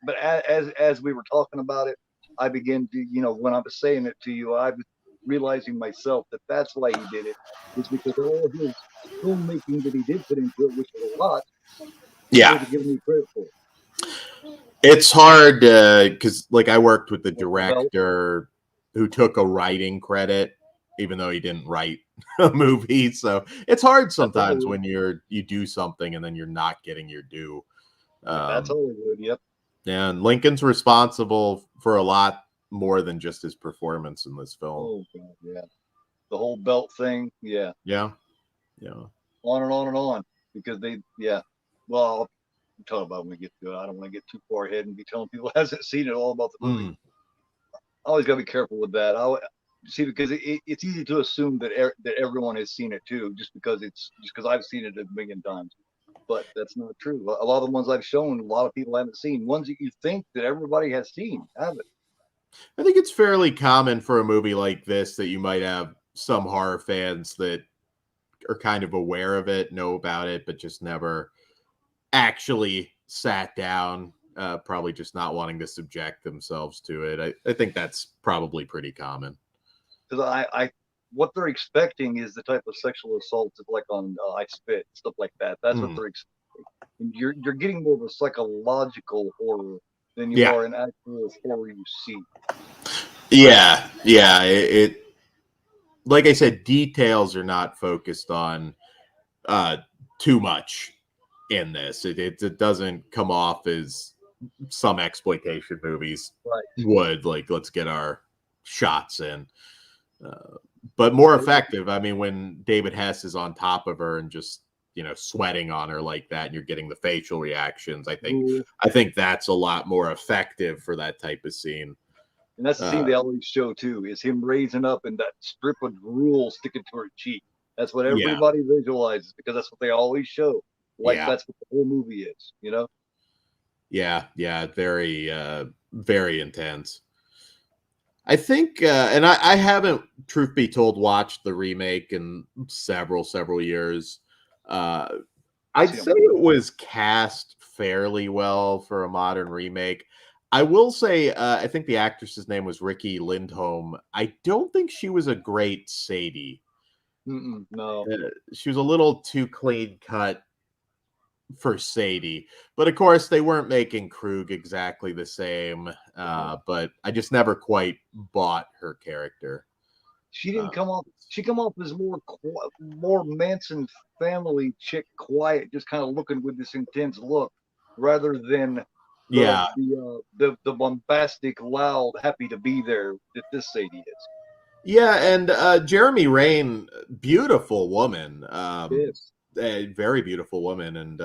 but as we were talking about it, I began to, when I was saying it to you, I was realizing myself that that's why he did it, is because all his filmmaking that he did put into it, which was a lot, he Yeah, wasn't giving me credit for. it's hard because like I worked with the Like the belt. director who took a writing credit even though he didn't write a movie, so it's hard That's sometimes Hollywood. when you do something and then you're not getting your due. That's Hollywood. Yep. And Lincoln's responsible for a lot more than just his performance in this film. Oh God, yeah. The whole belt thing. Yeah. Yeah, yeah. On and on and on, because yeah. Well, I'll talk about when we get to it. I don't want to get too far ahead and be telling people who hasn't seen it all about the movie. I always got to be careful with that. See, because it's easy to assume that that everyone has seen it too, just because I've seen it a million times. But that's not true. A lot of the ones I've shown, a lot of people haven't seen. Ones that you think that everybody has seen, haven't. I think it's fairly common for a movie like this that you might have some horror fans that are kind of aware of it, know about it, but just never actually sat down, probably just not wanting to subject themselves to it. I think that's probably pretty common. Because what they're expecting is the type of sexual assaults like on I Spit, stuff like that. That's what they're expecting. And you're getting more of a psychological horror than you Yeah. are an actual horror you see. Yeah. Yeah. It like I said, details are not focused on too much in this. It doesn't come off as some exploitation movies would, like, let's get our shots in. But more effective. I mean, when David Hess is on top of her and just sweating on her like that, and you're getting the facial reactions, I think that's a lot more effective for that type of scene. And that's the scene they always show too, is him raising up and that strip of drool sticking to her cheek. That's what everybody visualizes, because that's what they always show. Like that's what the whole movie is, Yeah, very very intense. I think, and I haven't, truth be told, watched the remake in several years. I'd say it was cast fairly well for a modern remake. I will say, I think the actress's name was Ricky Lindholm. I don't think she was a great Sadie. No, she was a little too clean cut for Sadie, but of course they weren't making Krug exactly the same. But I just never quite bought her character. She didn't come off. She come off as more Manson family chick, quiet, just kind of looking with this intense look, rather than the bombastic, loud, happy to be there that this Sadie is. Yeah, and Jeremy Rain, beautiful woman. Yes. A very beautiful woman, and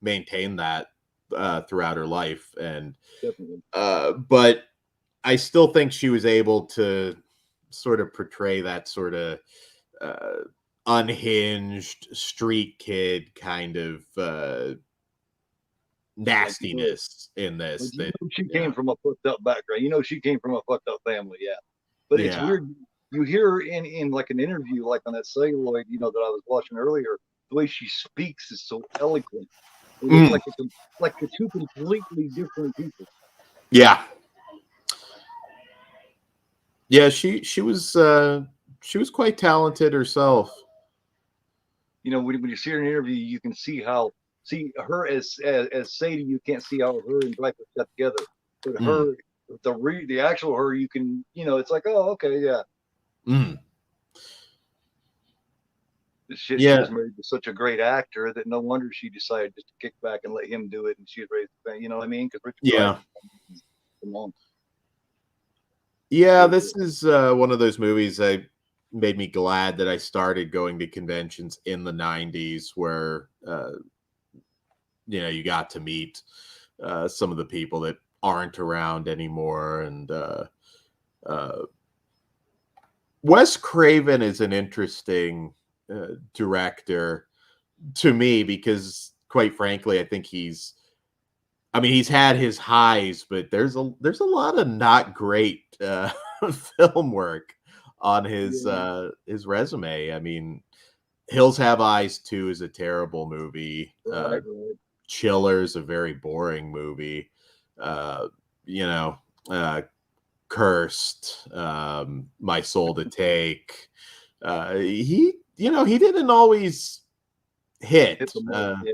maintained that throughout her life. And but I still think she was able to sort of portray that sort of unhinged street kid kind of nastiness in this. She came from a fucked up background. She came from a fucked up family. Yeah, but it's weird. You hear her in like an interview, like on that celluloid, that I was watching earlier. The way she speaks is so eloquent. It's like the two completely different people. Yeah. Yeah, she was quite talented herself. When you see her in an interview, you can see her as Sadie. You can't see how her and Black got together, but her, the actual her, you can, it's like, oh, okay, yeah. She was married to such a great actor that no wonder she decided just to kick back and let him do it, and she had raised the family. You know what I mean? Because Richard come on. Yeah, this is one of those movies that made me glad that I started going to conventions in the 90s where, you got to meet some of the people that aren't around anymore. And Wes Craven is an interesting director to me because, quite frankly, I think he's had his highs, but there's a lot of not great film work on his resume. I mean, Hills Have Eyes 2 is a terrible movie. Chiller's a very boring movie. You know, Cursed, My Soul to Take. He didn't always Hit hit. the mark. Yeah.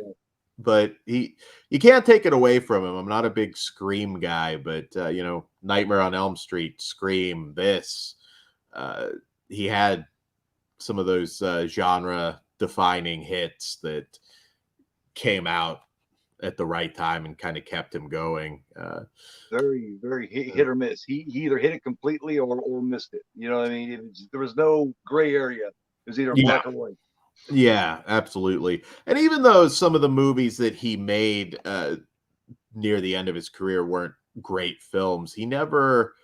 But you can't take it away from him. I'm not a big Scream guy, but Nightmare on Elm Street, Scream, this, he had some of those genre defining hits that came out at the right time and kind of kept him going. Very, very hit or miss. He either hit it completely or missed it. You know what I mean? There was no gray area. It was either black or white. Yeah, absolutely. And even though some of the movies that he made near the end of his career weren't great films, he never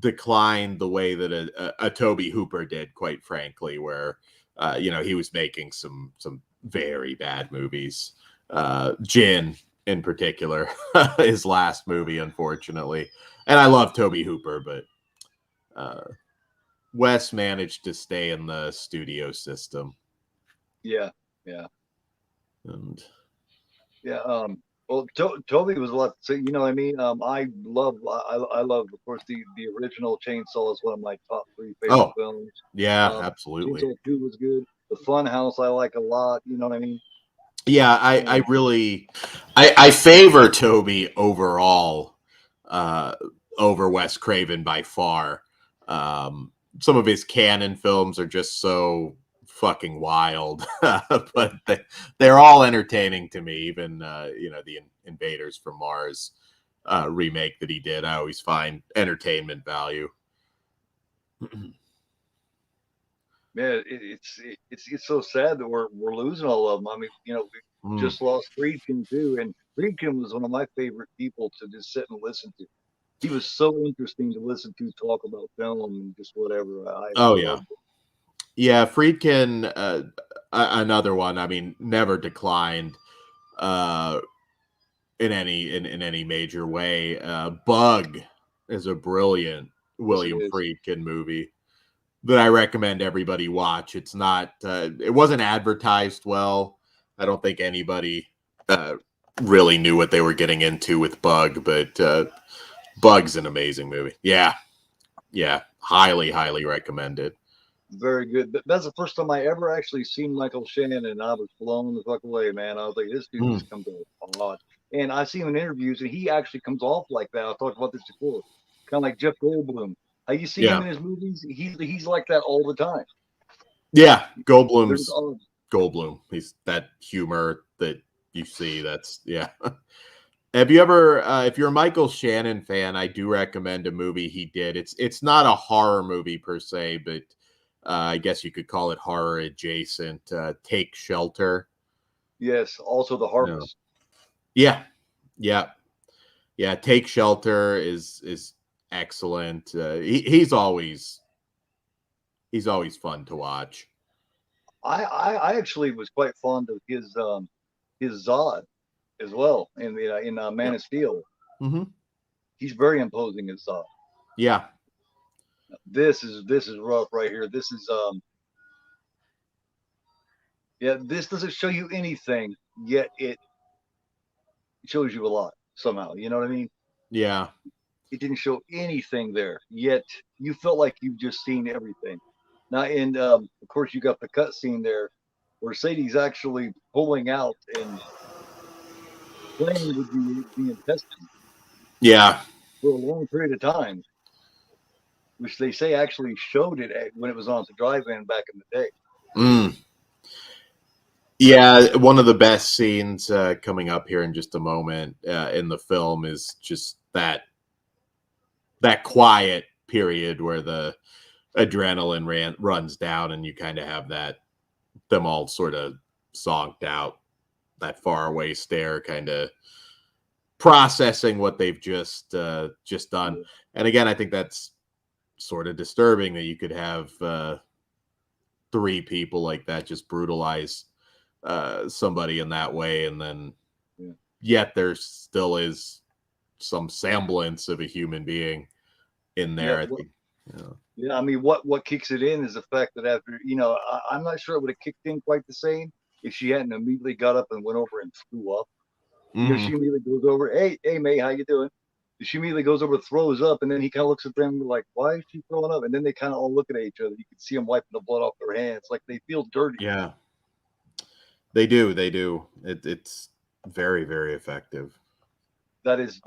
declined the way that a Tobe Hooper did, quite frankly, where he was making some very bad movies. Gin, in particular, his last movie, unfortunately. And I love Tobe Hooper, but Wes managed to stay in the studio system. Yeah, yeah, And well, Toby was a lot. So you know what I mean. I love, of course, the original Chainsaw is one of my top 3 favorite films. Yeah, absolutely. Chainsaw 2 was good. The Fun House I like a lot. You know what I mean? Yeah, I really I favor Toby overall over Wes Craven by far. Some of his canon films are just so fucking wild, but they're all entertaining to me. Even the Invaders from Mars remake that he did, I always find entertainment value. Man, it's so sad that we're losing all of them. I mean, we just lost Friedkin too, and Friedkin was one of my favorite people to just sit and listen to. He was so interesting to listen to talk about film and just whatever. Yeah, Friedkin, another one. I mean, never declined in any major way. Bug is a brilliant William Friedkin movie that I recommend everybody watch. It's not, it wasn't advertised well. I don't think anybody really knew what they were getting into with Bug, but Bug's an amazing movie. Yeah. Highly recommended. Very good. That's the first time I ever actually seen Michael Shannon, and I was blown the fuck away, man. I was like, this dude just comes off a lot. And I see him in interviews, and he actually comes off like that. I talked about this before, kind of like Jeff Goldblum. How you see him in his movies, he's like that all the time. Yeah, Goldblum. He's that humor that you see. That's Have you ever, if you're a Michael Shannon fan, I do recommend a movie he did. It's not a horror movie per se, but I guess you could call it horror adjacent. Take Shelter. Yes, also The Harvest. Yeah. Take Shelter is excellent. He's always fun to watch. I actually was quite fond of his Zod as well in Man of Steel. Mm-hmm. He's very imposing as Zod. Yeah. This is rough right here. This is this doesn't show you anything, yet it shows you a lot somehow. You know what I mean? Yeah. It didn't show anything there, yet you felt like you've just seen everything. Now, and of course, you got the cut scene there where Sadie's actually pulling out and playing with the intestine. Yeah. For a long period of time, which they say actually showed it when it was on the drive-in back in the day. Yeah, one of the best scenes coming up here in just a moment in the film is just that quiet period where the adrenaline runs down and you kind of have them all sort of zonked out, that faraway stare, kind of processing what they've just done. And again, I think that's sort of disturbing that you could have 3 people like that just brutalize somebody in that way, and then yet there still is some semblance of a human being in there. I mean, what kicks it in is the fact that after, I'm not sure it would have kicked in quite the same if she hadn't immediately got up and went over and threw up. You know, she immediately goes over, hey, May, how you doing? She immediately goes over, throws up, and then he kind of looks at them like, why is she throwing up? And then they kind of all look at each other. You can see them wiping the blood off their hands, like they feel dirty. Yeah, they do. They do. It's very, very effective. That is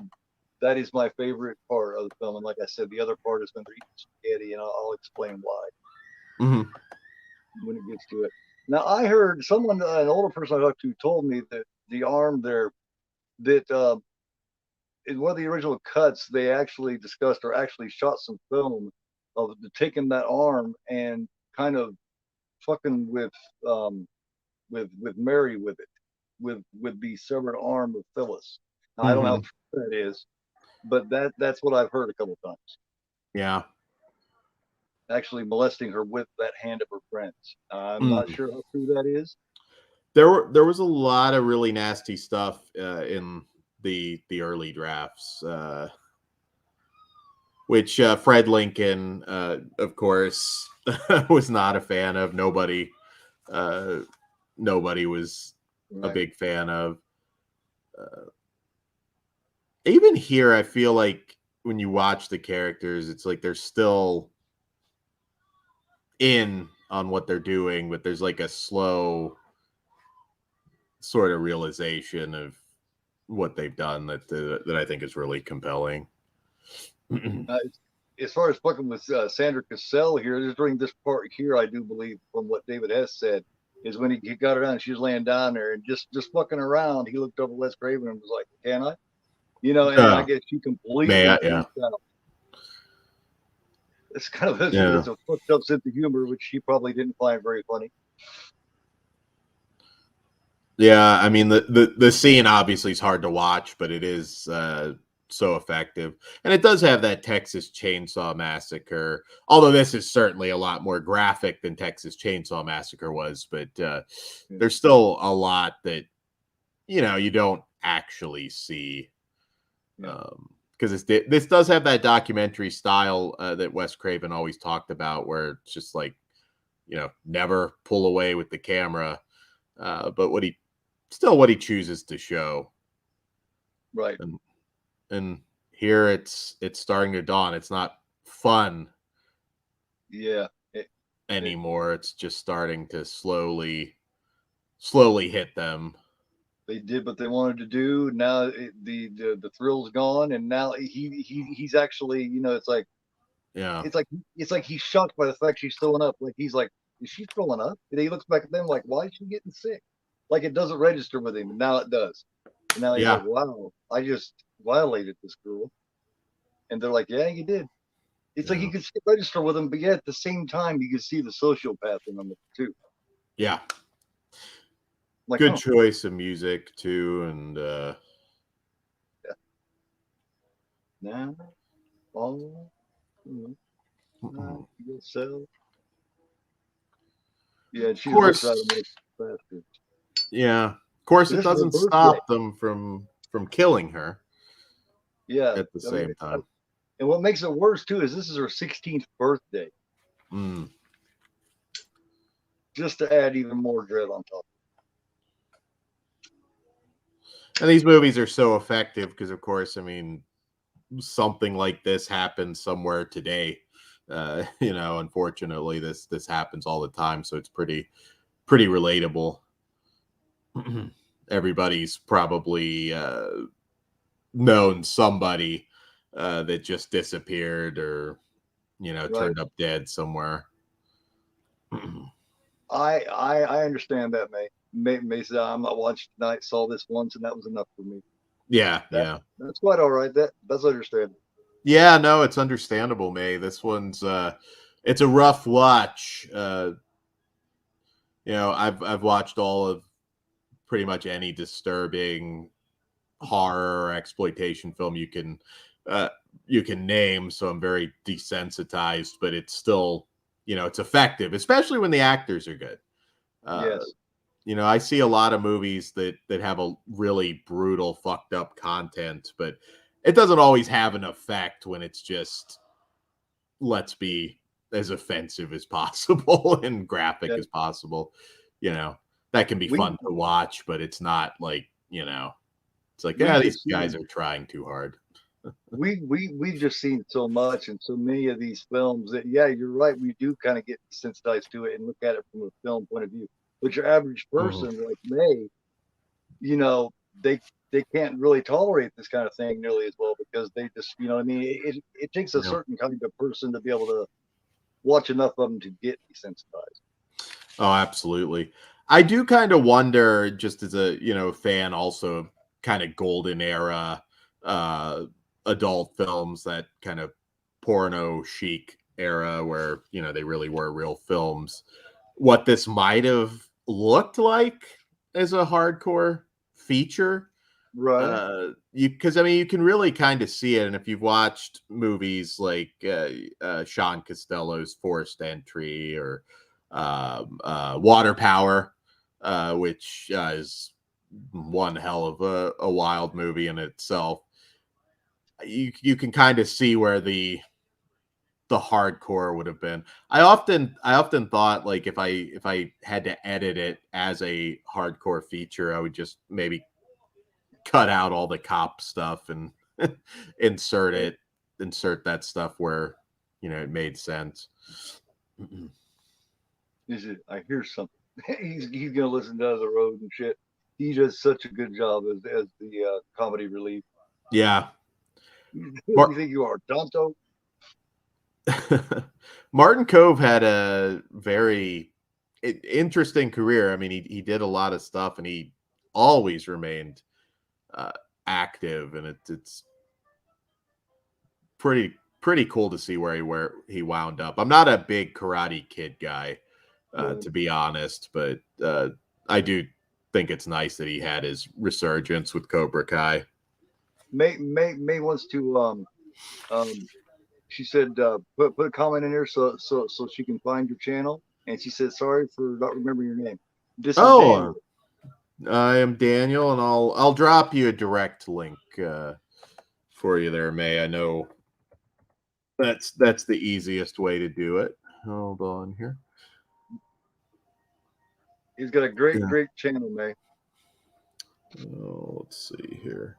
my favorite part of the film. And like I said, the other part is when they're eating spaghetti, and I'll explain why when it gets to it. Now, I heard someone, an older person I talked to, told me that the arm there, that in one of the original cuts, they actually discussed or actually shot some film of taking that arm and kind of fucking with Mary with it, with the severed arm of Phyllis. Now, I don't know how true that is, but that's what I've heard a couple of times. Yeah. Actually molesting her with that hand of her friends. I'm not sure how true that is. There was a lot of really nasty stuff in the early drafts, which Fred Lincoln, of course, was not a fan of. Nobody was a big fan of. Even here, I feel like when you watch the characters, it's like they're still in on what they're doing, but there's like a slow sort of realization of what they've done that I think is really compelling. As far as fucking with Sandra Cassell here, during this part here, I do believe from what David Hess said, is when he got her down, she was laying down there and just fucking around. He looked over Wes Craven and was like, "Can I?" You know, and I guess she completely yeah. out. It's kind of it's a fucked up sense of humor, which she probably didn't find very funny. Yeah, I mean the scene obviously is hard to watch, but it is so effective, and it does have that Texas Chainsaw Massacre. Although this is certainly a lot more graphic than Texas Chainsaw Massacre was, but there's still a lot that you don't actually see. Because this does have that documentary style that Wes Craven always talked about, where it's just like, never pull away with the camera, but what he chooses to show, right? And here it's starting to dawn. It's not fun, anymore. It's just starting to slowly hit them. They did what they wanted to do. Now the thrill's gone, and now he's actually, it's like, it's like he's shocked by the fact she's throwing up. Like he's like, is she throwing up? And he looks back at them like, why is she getting sick? Like it doesn't register with him, and now it does. And now he's like, wow, I just violated this girl. And they're like, yeah, you did. It's like you could register with him, but yet at the same time you can see the sociopath in them too. Yeah. Like, good choice of music too, and now all yourself. Yeah, she's faster. Yeah, of course, it doesn't stop them from killing her. Yeah, at the same time. And what makes it worse too is this is her 16th birthday. Just to add even more dread on top. And these movies are so effective because, of course, I mean, something like this happens somewhere today. Unfortunately, this happens all the time, so it's pretty relatable. Everybody's probably known somebody that just disappeared or turned up dead somewhere. I understand that, May said, I'm not watching tonight, saw this once, and that was enough for me. Yeah. That's quite all right. That's understandable. Yeah, no, it's understandable, May. This one's it's a rough watch. I've watched all of pretty much any disturbing horror or exploitation film you can name, so I'm very desensitized, but it's still, it's effective, especially when the actors are good. Yes. I see a lot of movies that have a really brutal, fucked up content, but it doesn't always have an effect when it's just, let's be as offensive as possible and graphic as possible. That can be fun to watch, but it's not like, It's like, We've these just guys seen are trying too hard. we've just seen so much and so many of these films that you're right, we do kind of get sensitized to it and look at it from a film point of view. But your average person like May, you know, they can't really tolerate this kind of thing nearly as well because they just, you know what I mean? It takes a certain kind of person to be able to watch enough of them to get desensitized. Oh, absolutely. I do kind of wonder, just as a fan, also kind of golden era adult films, that kind of porno chic era where they really were real films, what this might have looked like as a hardcore feature. Right. Because you can really kind of see it, and if you've watched movies like Sean Costello's Forced Entry or Water Power, which is one hell of a wild movie in itself, you can kind of see where the hardcore would have been. I often thought, like, if I had to edit it as a hardcore feature, I would just maybe cut out all the cop stuff and insert that stuff where it made sense. Is it? I hear something. He's gonna listen down the road and shit. He does such a good job as the comedy relief. Yeah. Who do you think you are, Tonto? Martin Kove had a very interesting career. I mean, he did a lot of stuff, and he always remained active, and it's pretty cool to see where he wound up. I'm not a big Karate Kid guy, to be honest, but I do think it's nice that he had his resurgence with Cobra Kai. May wants to she said put a comment in there so she can find your channel, and she said sorry for not remembering your name. This is Daniel. I am Daniel, and I'll drop you a direct link for you there, May. I know that's the easiest way to do it. Hold on here. He's got a great channel, May. Oh, let's see here.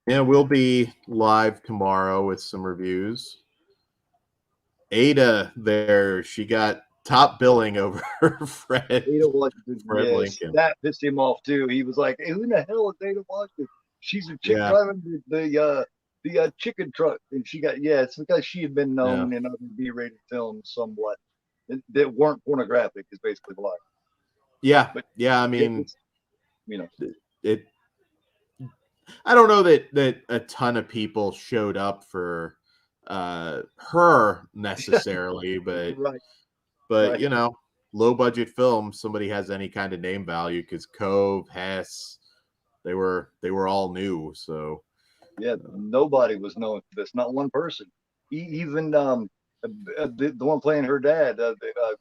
Yeah, we'll be live tomorrow with some reviews. Ada there, she got top billing over Fred. Ada Washington, Fred Lincoln. That pissed him off too. He was like, hey, "Who the hell is Ada Washington? She's a chick driving the chicken truck." And she got it's because she had been known in other B-rated films somewhat that weren't pornographic. Is basically the lie. Yeah, but I mean, it. I don't know that a ton of people showed up for her necessarily, but but low budget film, somebody has any kind of name value, because Cove, Hess, they were all new. So nobody was known for this, not one person. Even the one playing her dad,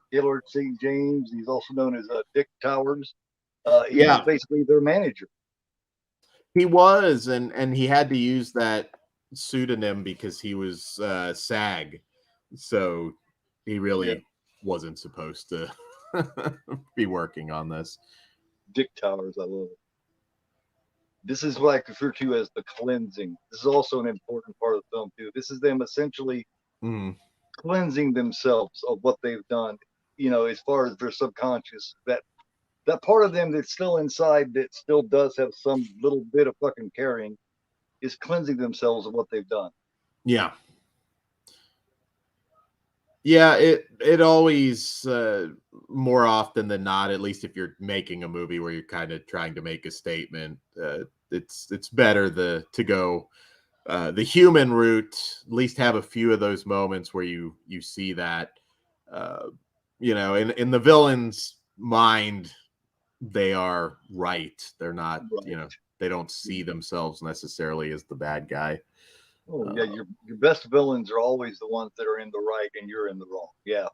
Gaylord St. James, he's also known as Dick Towers. He was basically their manager. He was, and he had to use that pseudonym because he was SAG, so he really wasn't supposed to be working on this. Dick Towers, I love it. This is what I refer to as the cleansing. This is also an important part of the film too. This is them essentially cleansing themselves of what they've done, as far as their subconscious, that part of them that's still inside, that still does have some little bit of fucking caring, is cleansing themselves of what they've done. Yeah. It always, more often than not, at least if you're making a movie where you're kind of trying to make a statement, it's better to go the human route. At least have a few of those moments where you see that, in the villain's mind, they are right. They're not, they don't see themselves necessarily as the bad guy. Oh yeah, your best villains are always the ones that are in the right and you're in the wrong. Yeah.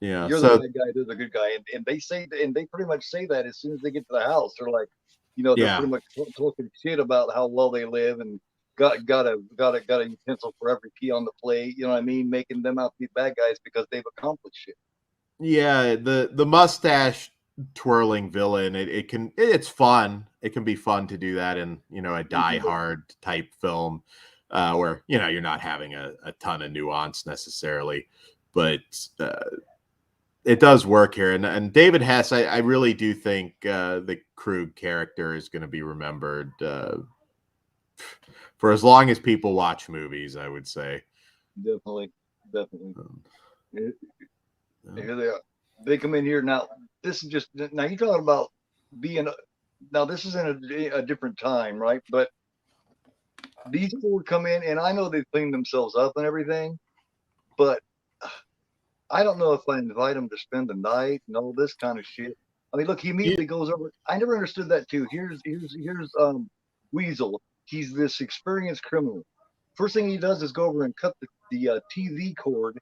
You're the bad guy, they're the good guy, and they pretty much say that as soon as they get to the house. They're like, they're pretty much talking shit about how well they live and got a utensil for every pea on the plate. You know what I mean? Making them out to be bad guys because they've accomplished shit. Yeah, the mustache twirling villain. It's fun. It can be fun to do that in, a Die Hard type film, where, you're not having a ton of nuance necessarily, but it does work here. And David Hess, I really do think the Krug character is going to be remembered for as long as people watch movies, I would say. Definitely. Here they are. They come in here now. This is just now. You're talking about being. Now this is in a different time, right? But these four come in, and I know they've cleaned themselves up and everything, but I don't know if I invite them to spend the night and all this kind of shit. I mean, look, he immediately goes over. I never understood that too. Here's Weasel. He's this experienced criminal. First thing he does is go over and cut the TV cord.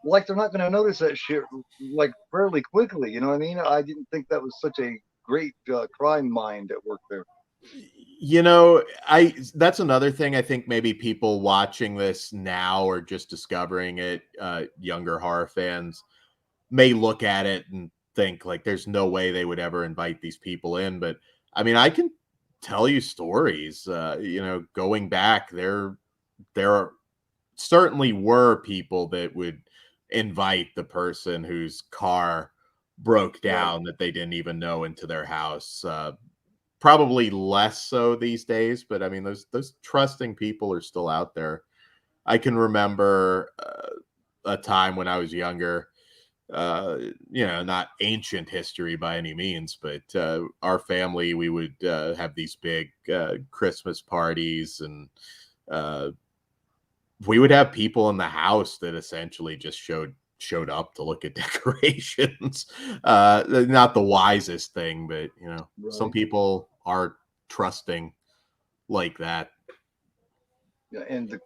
Like they're not going to notice that shit like fairly quickly. You know what I mean? I didn't think that was such a great crime mind at work there. That's another thing. I think maybe people watching this now or just discovering it, younger horror fans may look at it and think like there's no way they would ever invite these people in. But I mean, I can tell you stories, going back there certainly were people that would invite the person whose car broke down that they didn't even know into their house. Probably less so these days, but I mean, those trusting people are still out there. I can remember a time when I was younger, not ancient history by any means, but our family, we would have these big Christmas parties, and we would have people in the house that essentially just showed up to look at decorations. Not the wisest thing, but some people are trusting like that. Yeah, and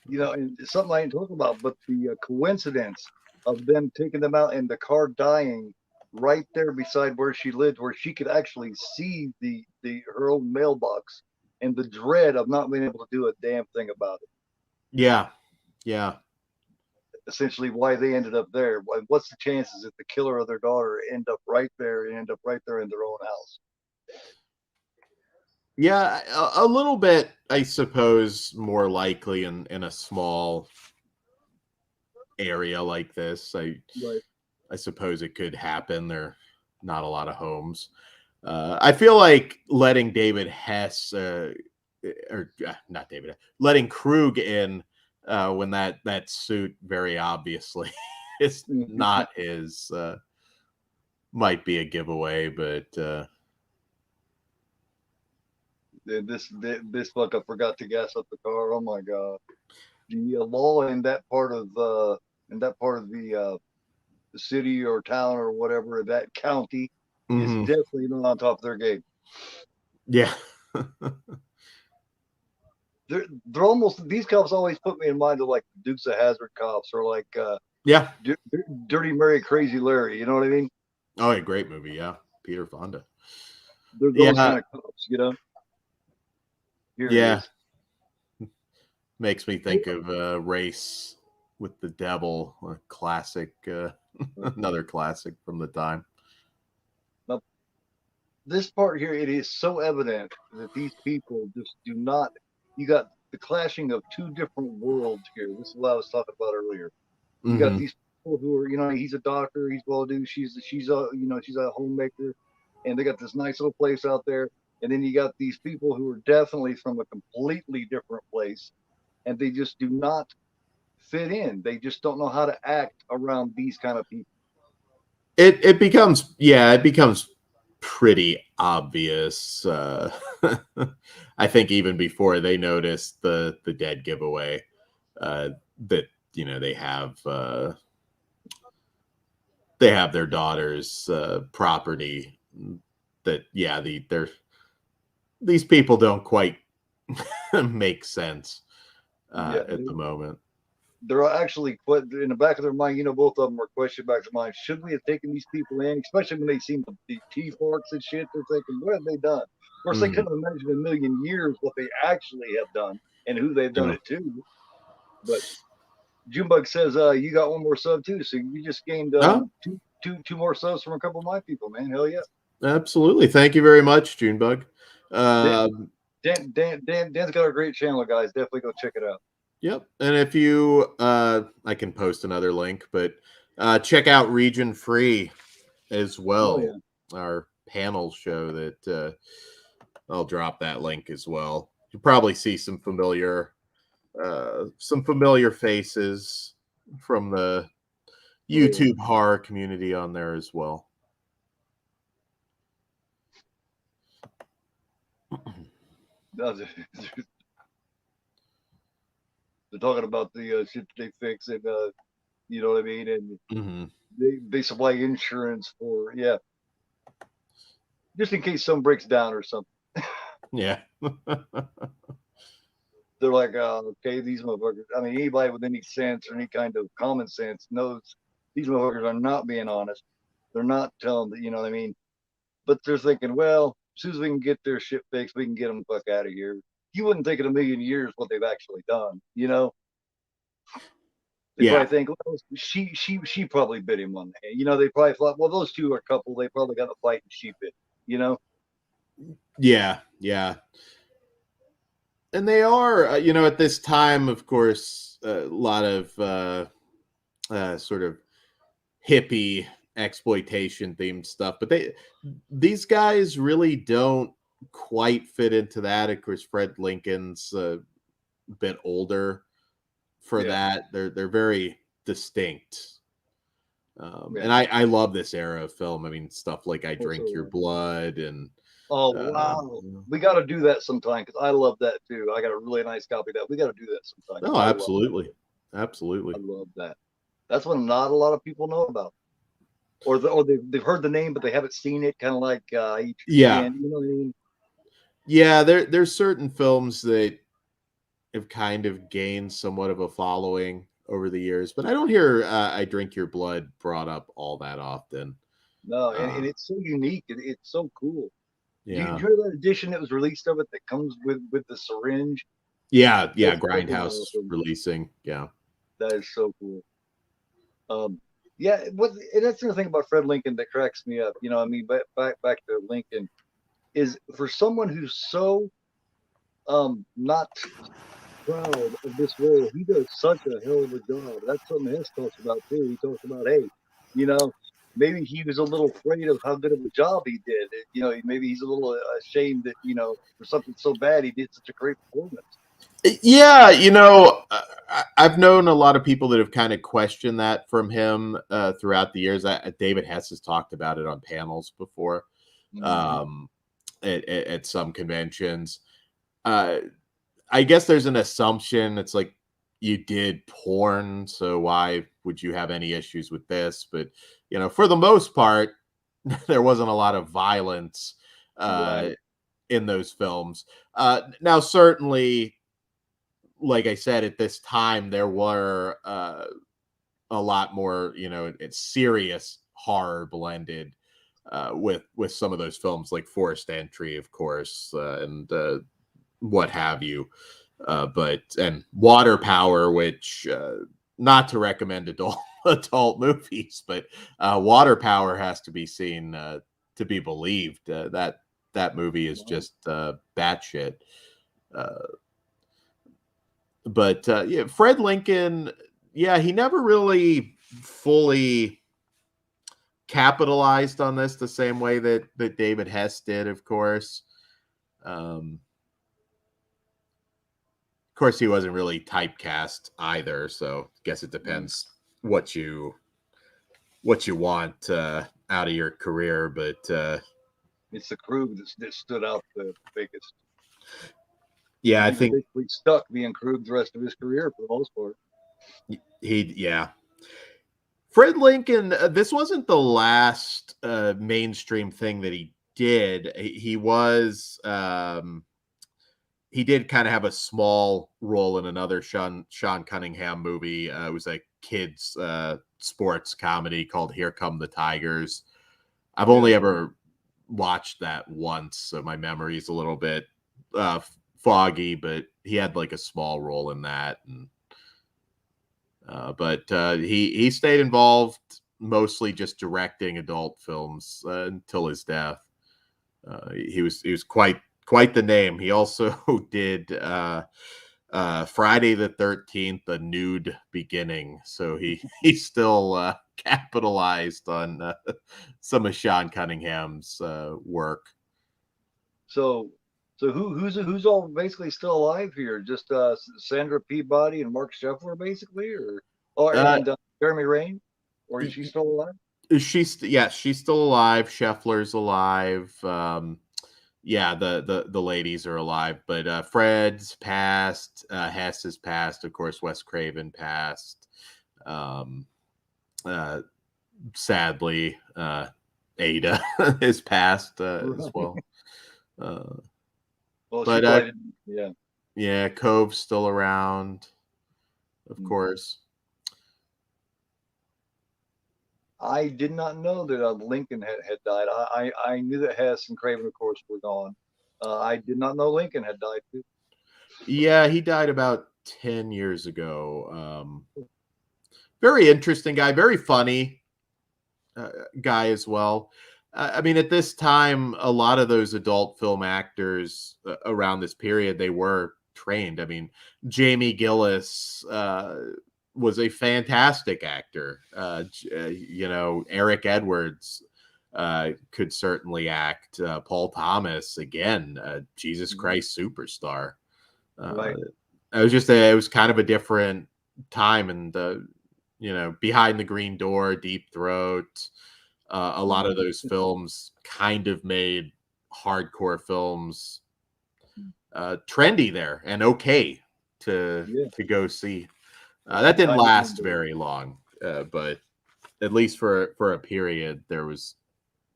and something I didn't talk about, but the coincidence of them taking them out and the car dying right there beside where she lived, where she could actually see her own mailbox, and the dread of not being able to do a damn thing about it. Yeah. Essentially, why they ended up there. What's the chances that the killer of their daughter end up right there in their own house? Yeah, a little bit, I suppose, more likely in a small area like this. I suppose it could happen. There are not a lot of homes. I feel like letting David Hess, not David, letting Krug in when that suit very obviously is not his, might be a giveaway, but this fucker forgot to gas up the car. Oh my god! The law in that part of the city or town or whatever, that county, is definitely not on top of their game. Yeah. They're almost, these cops always put me in mind of like Dukes of Hazzard cops, or like Dirty Mary, Crazy Larry. You know what I mean? Oh, a great movie. Yeah, Peter Fonda. They're those kind of cops, Here yeah. Makes me think of Race with the Devil, a classic, another classic from the time. Now, this part here, it is so evident that these people just do not. You got the clashing of two different worlds here. This is what I was talking about earlier. You got these people who are, he's a doctor, he's well-to-do, she's a homemaker, and they got this nice little place out there. And then you got these people who are definitely from a completely different place, and they just do not fit in. They just don't know how to act around these kind of people. It becomes pretty obvious. I think even before they notice the dead giveaway, that they have their daughter's property. That these people don't quite make sense at the moment. They're actually in the back of their mind. Both of them are questioning back to mind. Should we have taken these people in, especially when they seen the teeth marks and shit? They're thinking, what have they done? Of course, they couldn't imagine in a million years what they actually have done and who they've done it to. But Junebug says, you got one more sub too, so you just gained two more subs from a couple of my people, man. Hell yeah. Absolutely. Thank you very much, Junebug. Dan's got a great channel, guys. Definitely go check it out. Yep. And if you, I can post another link, but check out Region Free as well. Oh, yeah. Our panel show that I'll drop that link as well. You'll probably see some familiar faces from the YouTube horror community on there as well. They're talking about the shit they fix, and you know what I mean, and they supply insurance for just in case something breaks down or something. Yeah. They're like, okay, these motherfuckers. I mean, anybody with any sense or any kind of common sense knows these motherfuckers are not being honest. They're not telling you know what I mean. But they're thinking, well, as soon as we can get their shit fixed, we can get them the fuck out of here. You wouldn't think in a million years what they've actually done, you know? They probably think, well, she probably bit him on the hand. You know, they probably thought, well, those two are a couple. They probably got a fight and she bit, you know? Yeah, yeah. And they are, you know, at this time, of course, a lot of sort of hippie exploitation themed stuff, but these guys really don't quite fit into that. Of course, Fred Lincoln's a bit older for that. They're very distinct. And I love this era of film. I mean, stuff like I Drink Your Blood and wow, we got to do that sometime because I love that too. I got a really nice copy of that. We got to do that sometime. Oh, absolutely, absolutely. I love that. That's one not a lot of people know about, or they've heard the name but they haven't seen it. Kind of like you know what I mean? Yeah, there's certain films that have kind of gained somewhat of a following over the years, but I don't hear I Drink Your Blood brought up all that often. No, and it's so unique. It's so cool. Yeah. Did you hear that edition that was released of it that comes with the syringe? Yeah, Grindhouse releasing. Yeah. That is so cool. Yeah, and that's the thing about Fred Lincoln that cracks me up. You know, I mean, back to Lincoln is for someone who's so not proud of this role, he does such a hell of a job. That's something Hess talks about too. He talks about, hey, you know, maybe he was a little afraid of how good of a job he did. You know, maybe he's a little ashamed that, you know, for something so bad, he did such a great performance. Yeah, you know, I've known a lot of people that have kind of questioned that from him throughout the years. David Hess has talked about it on panels before at some conventions. I guess there's an assumption. It's like you did porn, so why would you have any issues with this? But, you know, for the most part, there wasn't a lot of violence in those films. Now, certainly, like I said, at this time, there were a lot more, you know, it's serious horror blended with some of those films like Forced Entry, of course, and what have you. And Water Power, which not to recommend adult movies, but Water Power has to be seen to be believed. That movie is just batshit. But yeah, Fred Lincoln, yeah, he never really fully capitalized on this the same way that David Hess did, of course. Of course, he wasn't really typecast either, so I guess it depends what you want out of your career. But it's the Krug that stood out the biggest. Yeah, I think basically stuck being Krug the rest of his career for the most part. Fred Lincoln, this wasn't the last mainstream thing that he did. He did kind of have a small role in another Sean Cunningham movie. It was a kids sports comedy called Here Come the Tigers. I've only ever watched that once, so my memory is a little bit foggy, but he had like a small role in that. And but he stayed involved mostly just directing adult films until his death. He was quite the name. He also did Friday the 13th, A Nude Beginning. So he still capitalized on some of Sean Cunningham's work. So who's all basically still alive here? Just Sandra Peabody and Mark Scheffler, basically, and Jeremy Rain, or is she still alive? She's still alive. Scheffler's alive. Yeah, the ladies are alive, but Fred's passed. Hess has passed. Of course, Wes Craven passed. Sadly, Ada has passed as well. Well, But she probably didn't, yeah. Yeah, Cove's still around, of course. I did not know that Lincoln had died. I knew that Hess and Craven, of course, were gone. I did not know Lincoln had died too. Yeah, he died about 10 years ago. Very interesting guy, very funny guy as well. I mean, at this time, a lot of those adult film actors around this period, they were trained. I mean, Jamie Gillis was a fantastic actor. Eric Edwards could certainly act. Paul Thomas, again, Jesus Christ superstar. Right. It was kind of a different time, and Behind the Green Door, Deep Throat, a lot of those films kind of made hardcore films trendy there and okay to go see. That didn't last very long, but at least for a period, there was,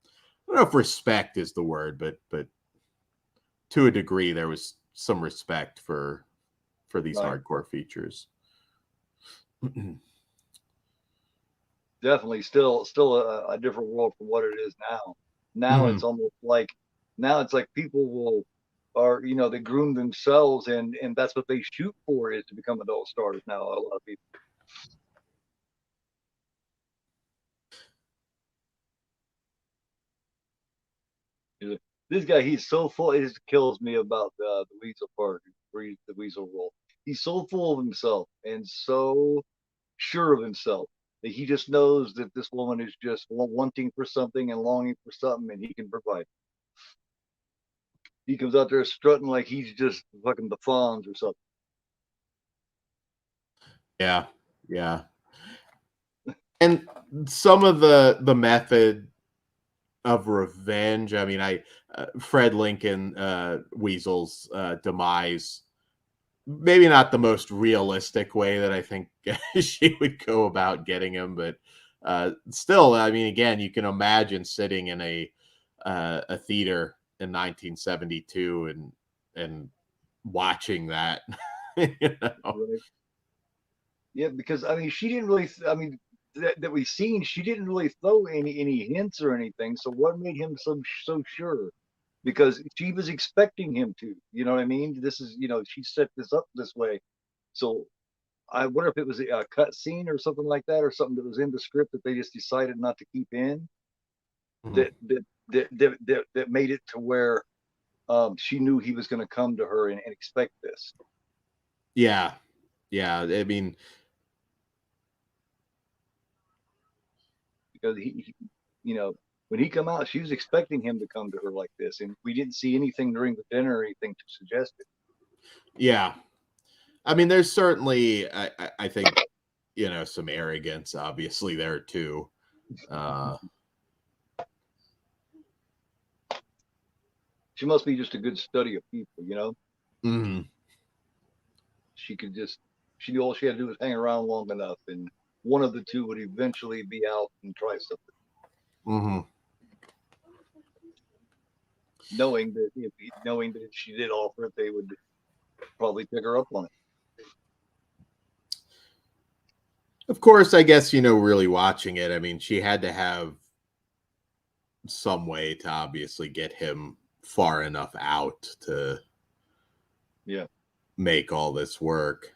I don't know if respect is the word, but to a degree, there was some respect for these hardcore features. Definitely still a different world from what it is now. Now it's almost like people they groom themselves, and that's what they shoot for, is to become adult stars now. A lot of people. This guy, he's so full. It just kills me about the Weasel part, where he's the Weasel role. He's so full of himself and so sure of himself that he just knows that this woman is just wanting for something and longing for something, and he can provide. He comes out there strutting like he's just fucking the Fonz or something. Yeah. And some of the method of revenge, I mean, Fred Lincoln, Weasel's demise, maybe not the most realistic way that I think she would go about getting him, but still, I mean, again, you can imagine sitting in a theater in 1972 and watching that. Right. Yeah, because I mean, she didn't really. I mean, that we've seen, she didn't really throw any hints or anything. So what made him so sure? Because she was expecting him to. You know what I mean? This is, she set this up this way. So I wonder if it was a cut scene or something like that, or something that was in the script that they just decided not to keep in. That made it to where she knew he was going to come to her and expect this. Yeah. I mean, because he when he come out, she was expecting him to come to her like this, and we didn't see anything during the dinner or anything to suggest it. Yeah, I mean, there's certainly, I think, some arrogance, obviously, there too. She must be just a good study of people, Mm-hmm. She knew all she had to do was hang around long enough, and one of the two would eventually be out and try something. Mm-hmm. Knowing that if she did offer it, they would probably pick her up on it. Of course, I guess, really watching it, I mean, she had to have some way to obviously get him far enough out to make all this work.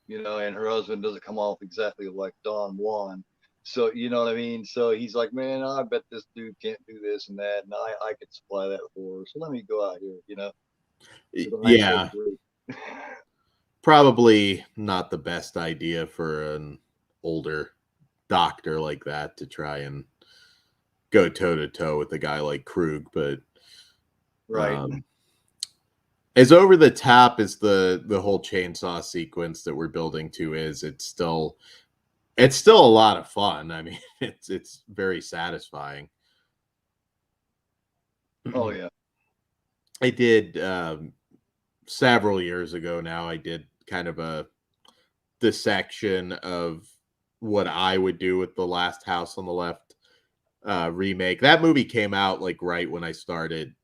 you know, and her husband doesn't come off exactly like Don Juan. So you know what I mean. So he's like, man, I bet this dude can't do this and that, and I could supply that for her. So let me go out here, you know, with a nice little Yeah, group. probably not the best idea for an older doctor like that to try and go toe to toe with a guy like Krug, but Right. um, as over the top as the whole chainsaw sequence that we're building to is, it's still a lot of fun. I mean, it's very satisfying. Oh yeah. I did several years ago now. I did kind of a dissection of what I would do with the Last House on the Left remake. That movie came out like right when I started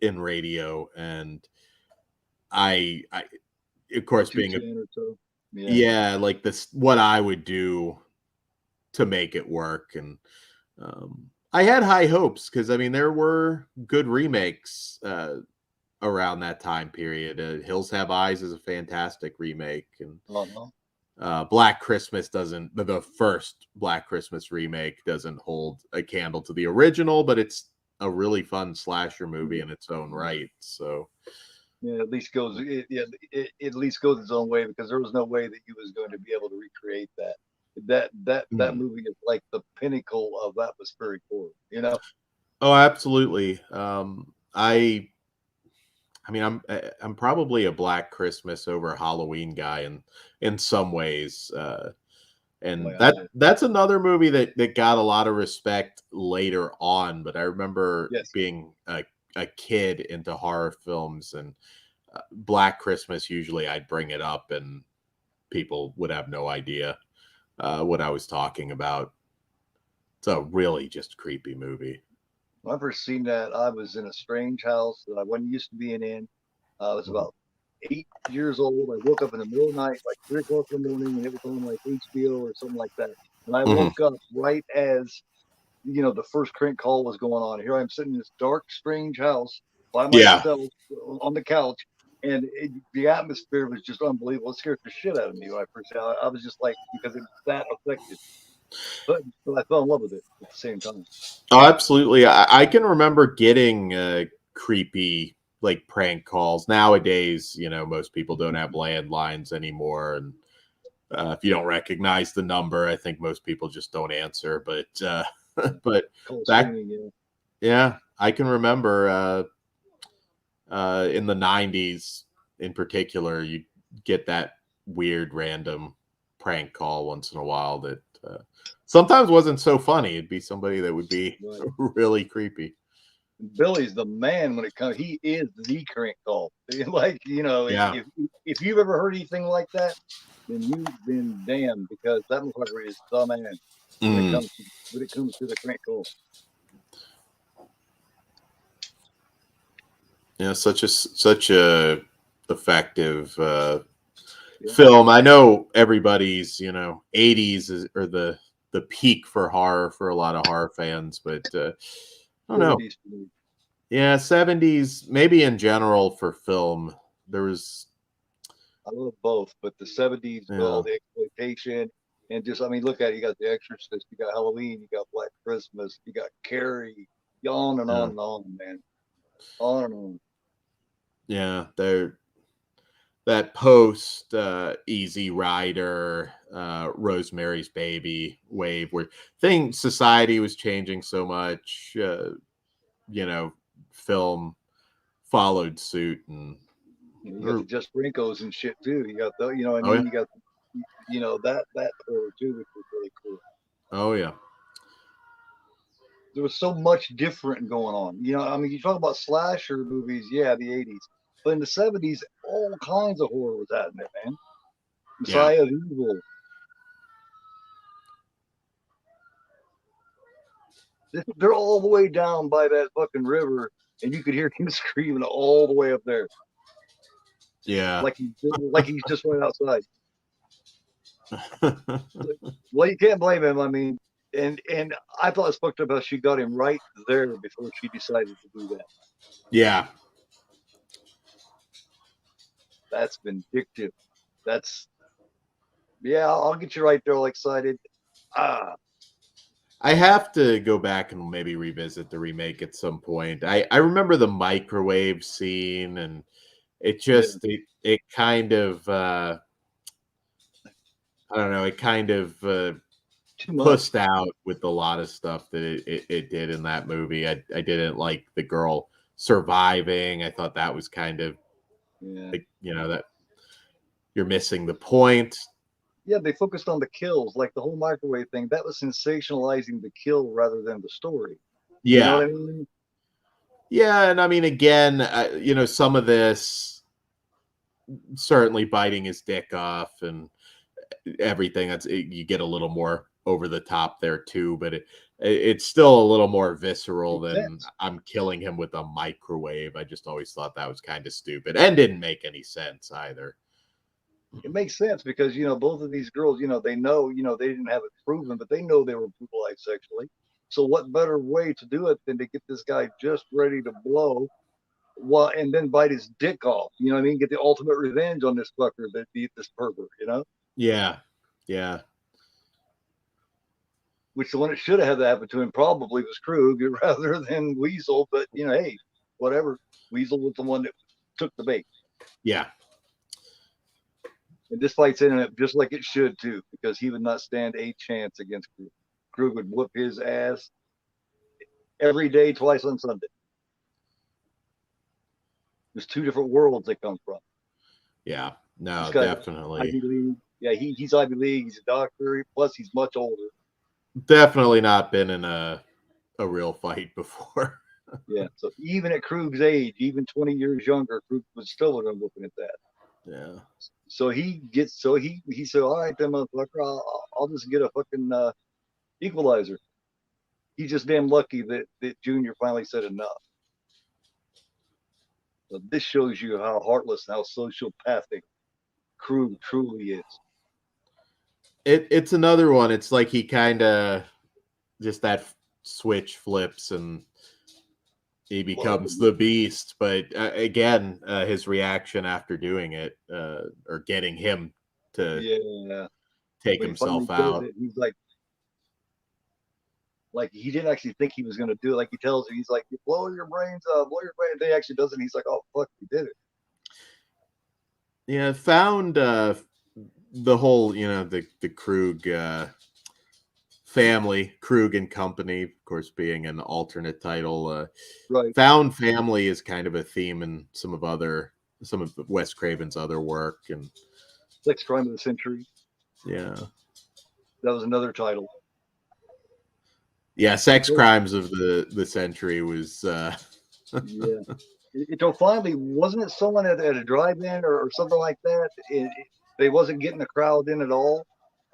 in radio, and I of course being a 210 or so. Yeah. yeah, like this what I would do to make it work. And I had high hopes because I mean there were good remakes around that time period. Hills Have Eyes is a fantastic remake, and Uh-huh. Black Christmas doesn't. The first Black Christmas remake doesn't hold a candle to the original, but it's a really fun slasher movie in its own right. So Yeah, at least goes it at least goes its own way because there was no way that he was going to be able to recreate that. That mm. movie is like the pinnacle of atmospheric horror, you know? Oh, absolutely. I mean, I'm probably a Black Christmas over Halloween guy in some ways, and Like I did. that's another movie that got a lot of respect later on. But I remember Yes. being a kid into horror films, and Black Christmas. Usually, I'd bring it up, and people would have no idea what I was talking about. It's a really just creepy movie. When I first seen that, I was in a strange house that I wasn't used to being in. I was Mhm. about 8 years old. I woke up in the middle of the night, like 3 o'clock in the morning, and it was on like HBO or something like that. And I Mhm. woke up right as the first crank call was going on. Here I'm sitting in this dark, strange house by Yeah. myself on the couch, and the atmosphere was just unbelievable. It scared the shit out of me when I first. I was just like because it was that effective, but I fell in love with it at the same time. Oh, absolutely. I can remember getting creepy like prank calls. Nowadays, most people don't have landlines anymore, and if you don't recognize the number, I think most people just don't answer. But Yeah. but Call back, screaming, yeah. yeah, I can remember in the '90s, in particular, you get that weird random prank call once in a while that sometimes wasn't so funny. It'd be somebody that would be Right. really creepy. Billy's the man when it comes. He is the crank call. Like Yeah. if you've ever heard anything like that, then you've been damned because that motherfucker is the man when it Mm. comes to the crank call. Yeah, such a effective Yeah. film. I know everybody's, 80s are the peak for horror for a lot of horror fans, but I don't know. 70s for me. Yeah, 70s maybe in general for film. There was I love both, but the 70s with all yeah. the exploitation and just, I mean, look at it. You got The Exorcist, you got Halloween, you got Black Christmas, you got Carrie, on and on Yeah. and on, man. On and on. Yeah, they're that post Easy Rider, Rosemary's Baby wave where society was changing so much, you know, film followed suit and You got the Just Wrinkles and shit too. You got what I oh yeah, mean? You got, that horror too, which was really cool. oh yeah, There was so much different going on. I mean, you talk about slasher movies, yeah, the 80s. But in the 70s, all kinds of horror was happening, man. yeah, Messiah of Evil. They're all the way down by that fucking river, and you could hear him screaming all the way up there, yeah. like he's just right outside. Well, you can't blame him. I mean, and I thought it was fucked up how she got him right there before she decided to do that. Yeah, That's vindictive. That's Yeah, I'll get you right there, all excited. I have to go back and maybe revisit the remake at some point. I remember the microwave scene, and it Yeah, just it kind of I don't know, it kind of too much. pussed out with a lot of stuff that it did in that movie. I didn't like the girl surviving. I thought that was kind of Yeah, like, that you're missing the point. yeah. They focused on the kills, like the whole microwave thing. That was sensationalizing the kill rather than the story. You know what Yeah. I mean? Yeah, and I mean, again, some of this certainly biting his dick off and everything. You get a little more over the top there too, but it's still a little more visceral Makes than sense. I'm killing him with a microwave. I just always thought that was kind of stupid and didn't make any sense either. It makes sense because both of these girls, they know, they didn't have it proven, but they know they were brutalized sexually. So what better way to do it than to get this guy just ready to blow, well, and then bite his dick off? You know what I mean? Get the ultimate revenge on this fucker that beat this pervert. Yeah, yeah, Which the one that should have had that happen to him probably was Krug rather than Weasel. But hey, whatever. Weasel was the one that took the bait. yeah. And this fight's ending up just like it should too, because he would not stand a chance against Krug. Krug would whoop his ass every day, twice on Sunday. There's two different worlds they come from. Yeah, This no, guy's definitely, Ivy League. Yeah, he's Ivy League. He's a doctor. Plus, he's much older. definitely not been in a real fight before. Yeah. So even at Krug's age, even 20 years younger, Krug was still looking at that. Yeah, So he said, all right, then motherfucker, I'll just get a fucking equalizer. He's just damn lucky that Junior finally said enough. So this shows you how heartless and how sociopathic Krug truly is. it's another one. It's like he kind of just that switch flips and he becomes the beast. But again, his reaction after doing it, or getting him to Yeah. take When he finally himself does out. it, he's like he didn't actually think he was going to do it. Like he tells him, he's like, "You blow your brains up, blow your brains." And he actually doesn't. He's like, "Oh fuck, he did it." Yeah, found the whole, the Krug family, Krug and Company, of course, being an alternate title. Right. Found family is kind of a theme in some of Wes Craven's other work, and Sex Crime of the Century. yeah, That was another title. yeah, Sex Crimes of the Century was. Yeah. So finally, wasn't it someone at a drive-in or something like that? They wasn't getting the crowd in at all.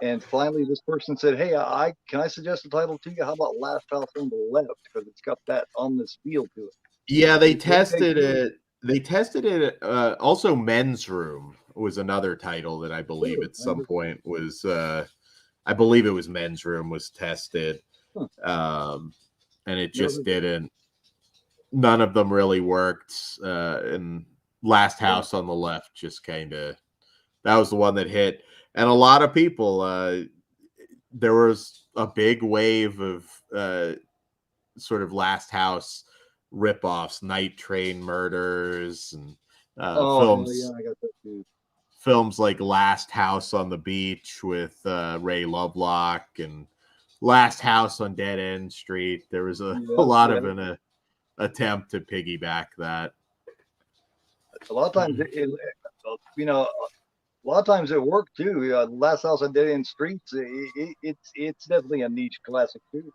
And finally, this person said, "Hey, I can I suggest a title to you? How about Last House on the Left? Because it's got that ominous feel to it." Yeah, And they it did take tested good. it. They tested it. Also, Men's Room was another title that I believe Really? at some point was. I believe it was Men's Room was tested, Huh. and it Never just heard that. didn't. None of them really worked. And Last Yeah. House on the Left just kind of that was the one that hit, and a lot of people. There was a big wave of sort of Last House ripoffs, Night Train Murders, and Oh hell yeah, films I got that too. films like Last House on the Beach with Ray Lovelock and Last House on Dead End Street. There was a Yeah, lot yeah. of an attempt to piggyback that. A lot of times, a lot of times it worked too. Last House on Dead End Streets, it's definitely a niche classic too.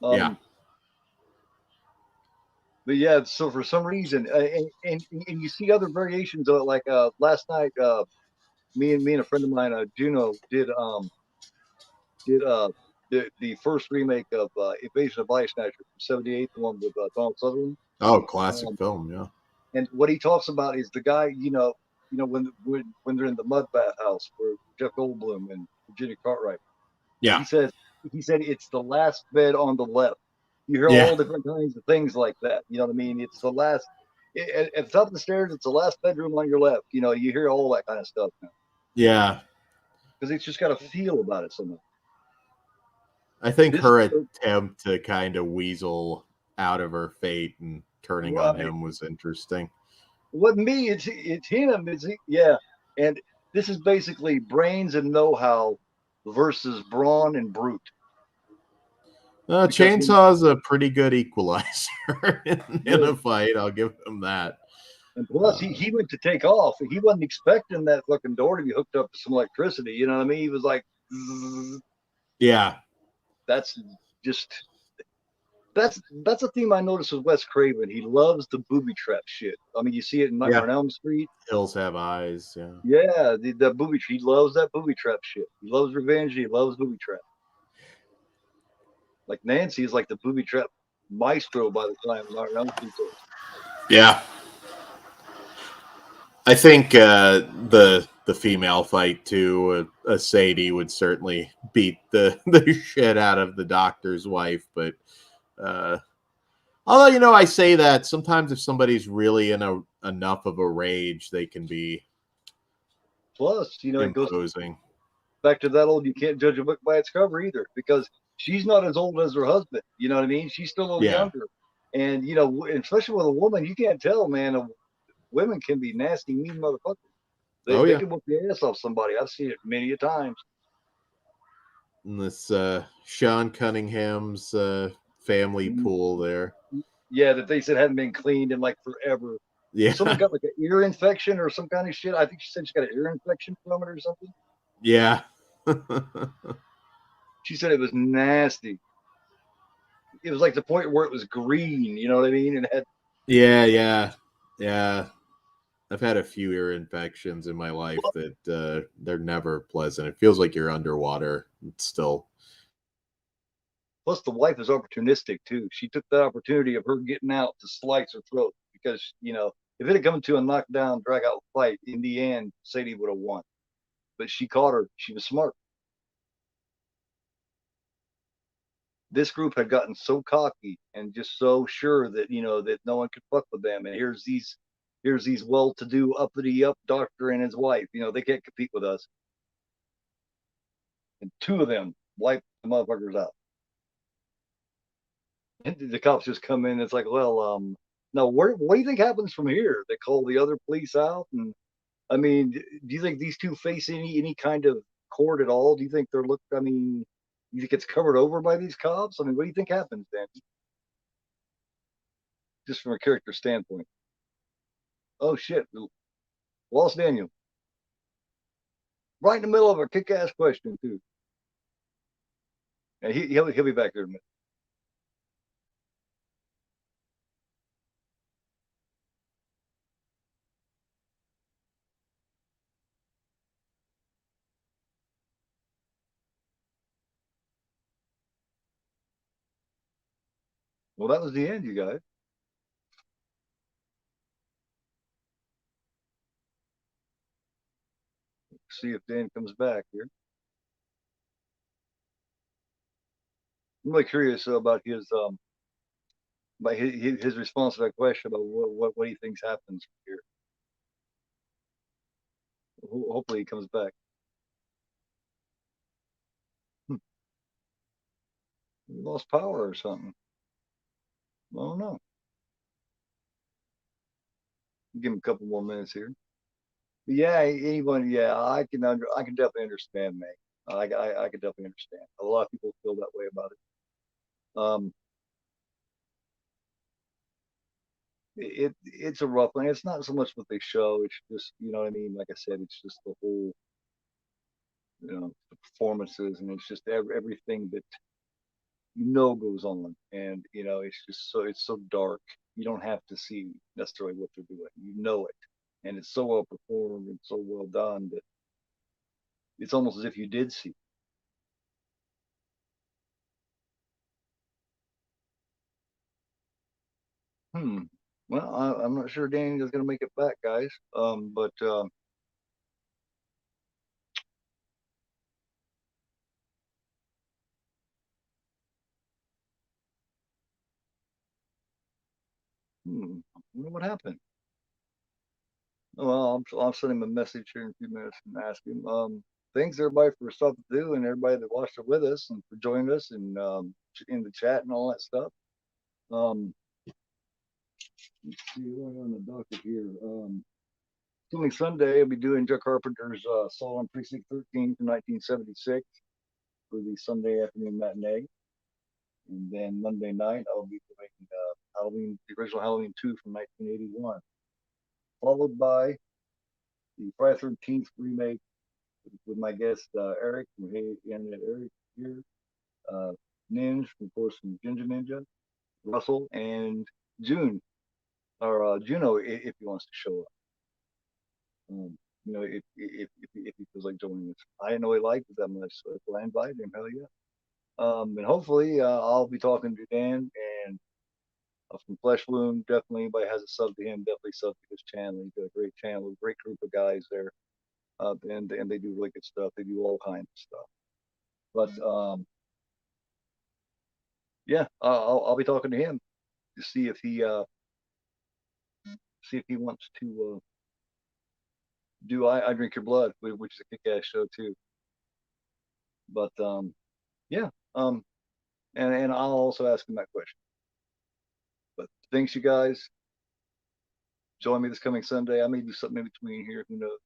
Yeah. Um, but yeah, so for some reason, and you see other variations of it. Like last night, me and a friend of mine, Juno, did the first remake of Invasion of Body Snatchers from '78, the one with Donald Sutherland. Oh, classic Um, film. Yeah. and what he talks about is the guy, when they're in the mud bath house where Jeff Goldblum and Virginia Cartwright. Yeah. He says he said it's the last bed on the left. You hear Yeah. all different kinds of things like that. You know what I mean? It's the last at the top of the stairs. It's the last bedroom on your left. You hear all that kind of stuff now. Yeah. because it's just got a feel about it somehow. I think This, her attempt to kind of weasel out of her fate and turning on right? him was interesting. What me? It's him. Yeah. And this is basically brains and know-how versus brawn and brute. Because when Chainsaw's a pretty good equalizer in good, a fight. I'll give him that. and plus Uh, he went to take off. He wasn't expecting that fucking door to be hooked up to some electricity. You know what I mean? He was like, "Zzz." yeah, That's just that's a theme I noticed with Wes Craven. He loves the booby trap shit. I mean, you see it in Nightmare yeah. on Elm Street. Hills have eyes. Yeah. Yeah, the booby. He loves that booby trap shit. He loves revenge. He loves booby trap. Like Nancy is like the booby trap maestro by the time Nightmare on Elm Street. Yeah. I think the female fight too, a Sadie would certainly beat the shit out of the doctor's wife. But uh, although I say that sometimes if somebody's really in enough of a rage, they can be Plus, it goes imposing. back to that old you can't judge a book by its cover either, because she's not as old as her husband. You know what I mean? She's still a little Yeah. younger. And especially with a woman, you can't tell, man. Women can be nasty, mean motherfuckers. They Oh they yeah. can whip the ass off somebody. I've seen it many a times. And this Sean Cunningham's family Mm, pool there. yeah, that they said hadn't been cleaned in like forever. Yeah. Someone got like an ear infection or some kind of shit. I think she said she got an ear infection from it or something. Yeah. She said it was nasty. It was like the point where it was green. You know what I mean? And had Yeah, yeah. Yeah. I've had a few ear infections in my life that they're never pleasant. It feels like you're underwater. It's still. plus the wife is opportunistic too. She took that opportunity of her getting out to slice her throat because if it had come to a knockdown, drag out fight, in the end, Sadie would have won. But she caught her. She was smart. This group had gotten so cocky and just so sure that that no one could fuck with them. And here's these well-to-do uppity up doctor and his wife. They can't compete with us. And two of them wiped the motherfuckers out. And the cops just come in. It's like, well, no. What do you think happens from here? They call the other police out, and I mean, do you think these two face any kind of court at all? Do you think they're looked? I mean, you think it's covered over by these cops? I mean, what do you think happens then? Just from a character standpoint. Oh shit, lost Daniel right in the middle of a kick-ass question too. And he'll be back there in a minute. Well, that was the end, you guys. See if Dan comes back here. I'm really curious about his response to that question about what he thinks happens here. Hopefully he comes back. He lost power or something. I don't know. Give him a couple more minutes here. But yeah, anyone. Yeah, I can definitely understand, Meg. I can definitely understand. A lot of people feel that way about it. It's a rough one. It's not so much what they show. It's just what I mean. Like I said, it's just the whole the performances, and it's just everything that goes on, and it's so dark. You don't have to see necessarily what they're doing. You know it, and it's so well performed and so well done that it's almost as if you did see. Hmm. Well, I'm not sure Daniel's going to make it back, guys. But I wonder what happened. Well, I'll send him a message here in a few minutes and ask him. thanks everybody for stuff to do and everybody that watched it with us and for joining us and in the chat and all that stuff. Let's see what on the docket here. Coming Sunday, I'll be doing Jack Carpenter's Assault on Precinct 13 from 1976 for the Sunday afternoon matinee. And then Monday night, I'll be doing the original Halloween 2 from 1981, followed by the Friday 13th remake with my guest Eric from Hey Internet Eric here, Ninja, of course, from Ginger Ninja, Russell, and June, or Juno, if he wants to show up. If he feels like joining us. I didn't know he liked it that much, so if I invited him, hell yeah. And hopefully I'll be talking to Dan and from Flesh Wound. Definitely, anybody has a sub to him, definitely sub to his channel. He's got a great channel, a great group of guys there, and they do really good stuff. They do all kinds of stuff. But yeah, I'll be talking to him to see if he wants to do I Drink Your Blood, which is a kick-ass show too. But yeah, and I'll also ask him that question. But thanks, you guys. Join me this coming Sunday. I may do something in between here, who knows.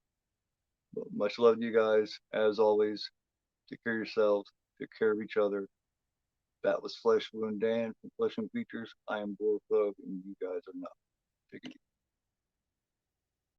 But much love to you guys, as always. Take care of yourselves. Take care of each other. That was Flesh Wound Dan from Flesh Wound Features. I am Gore Thug, and you guys are not.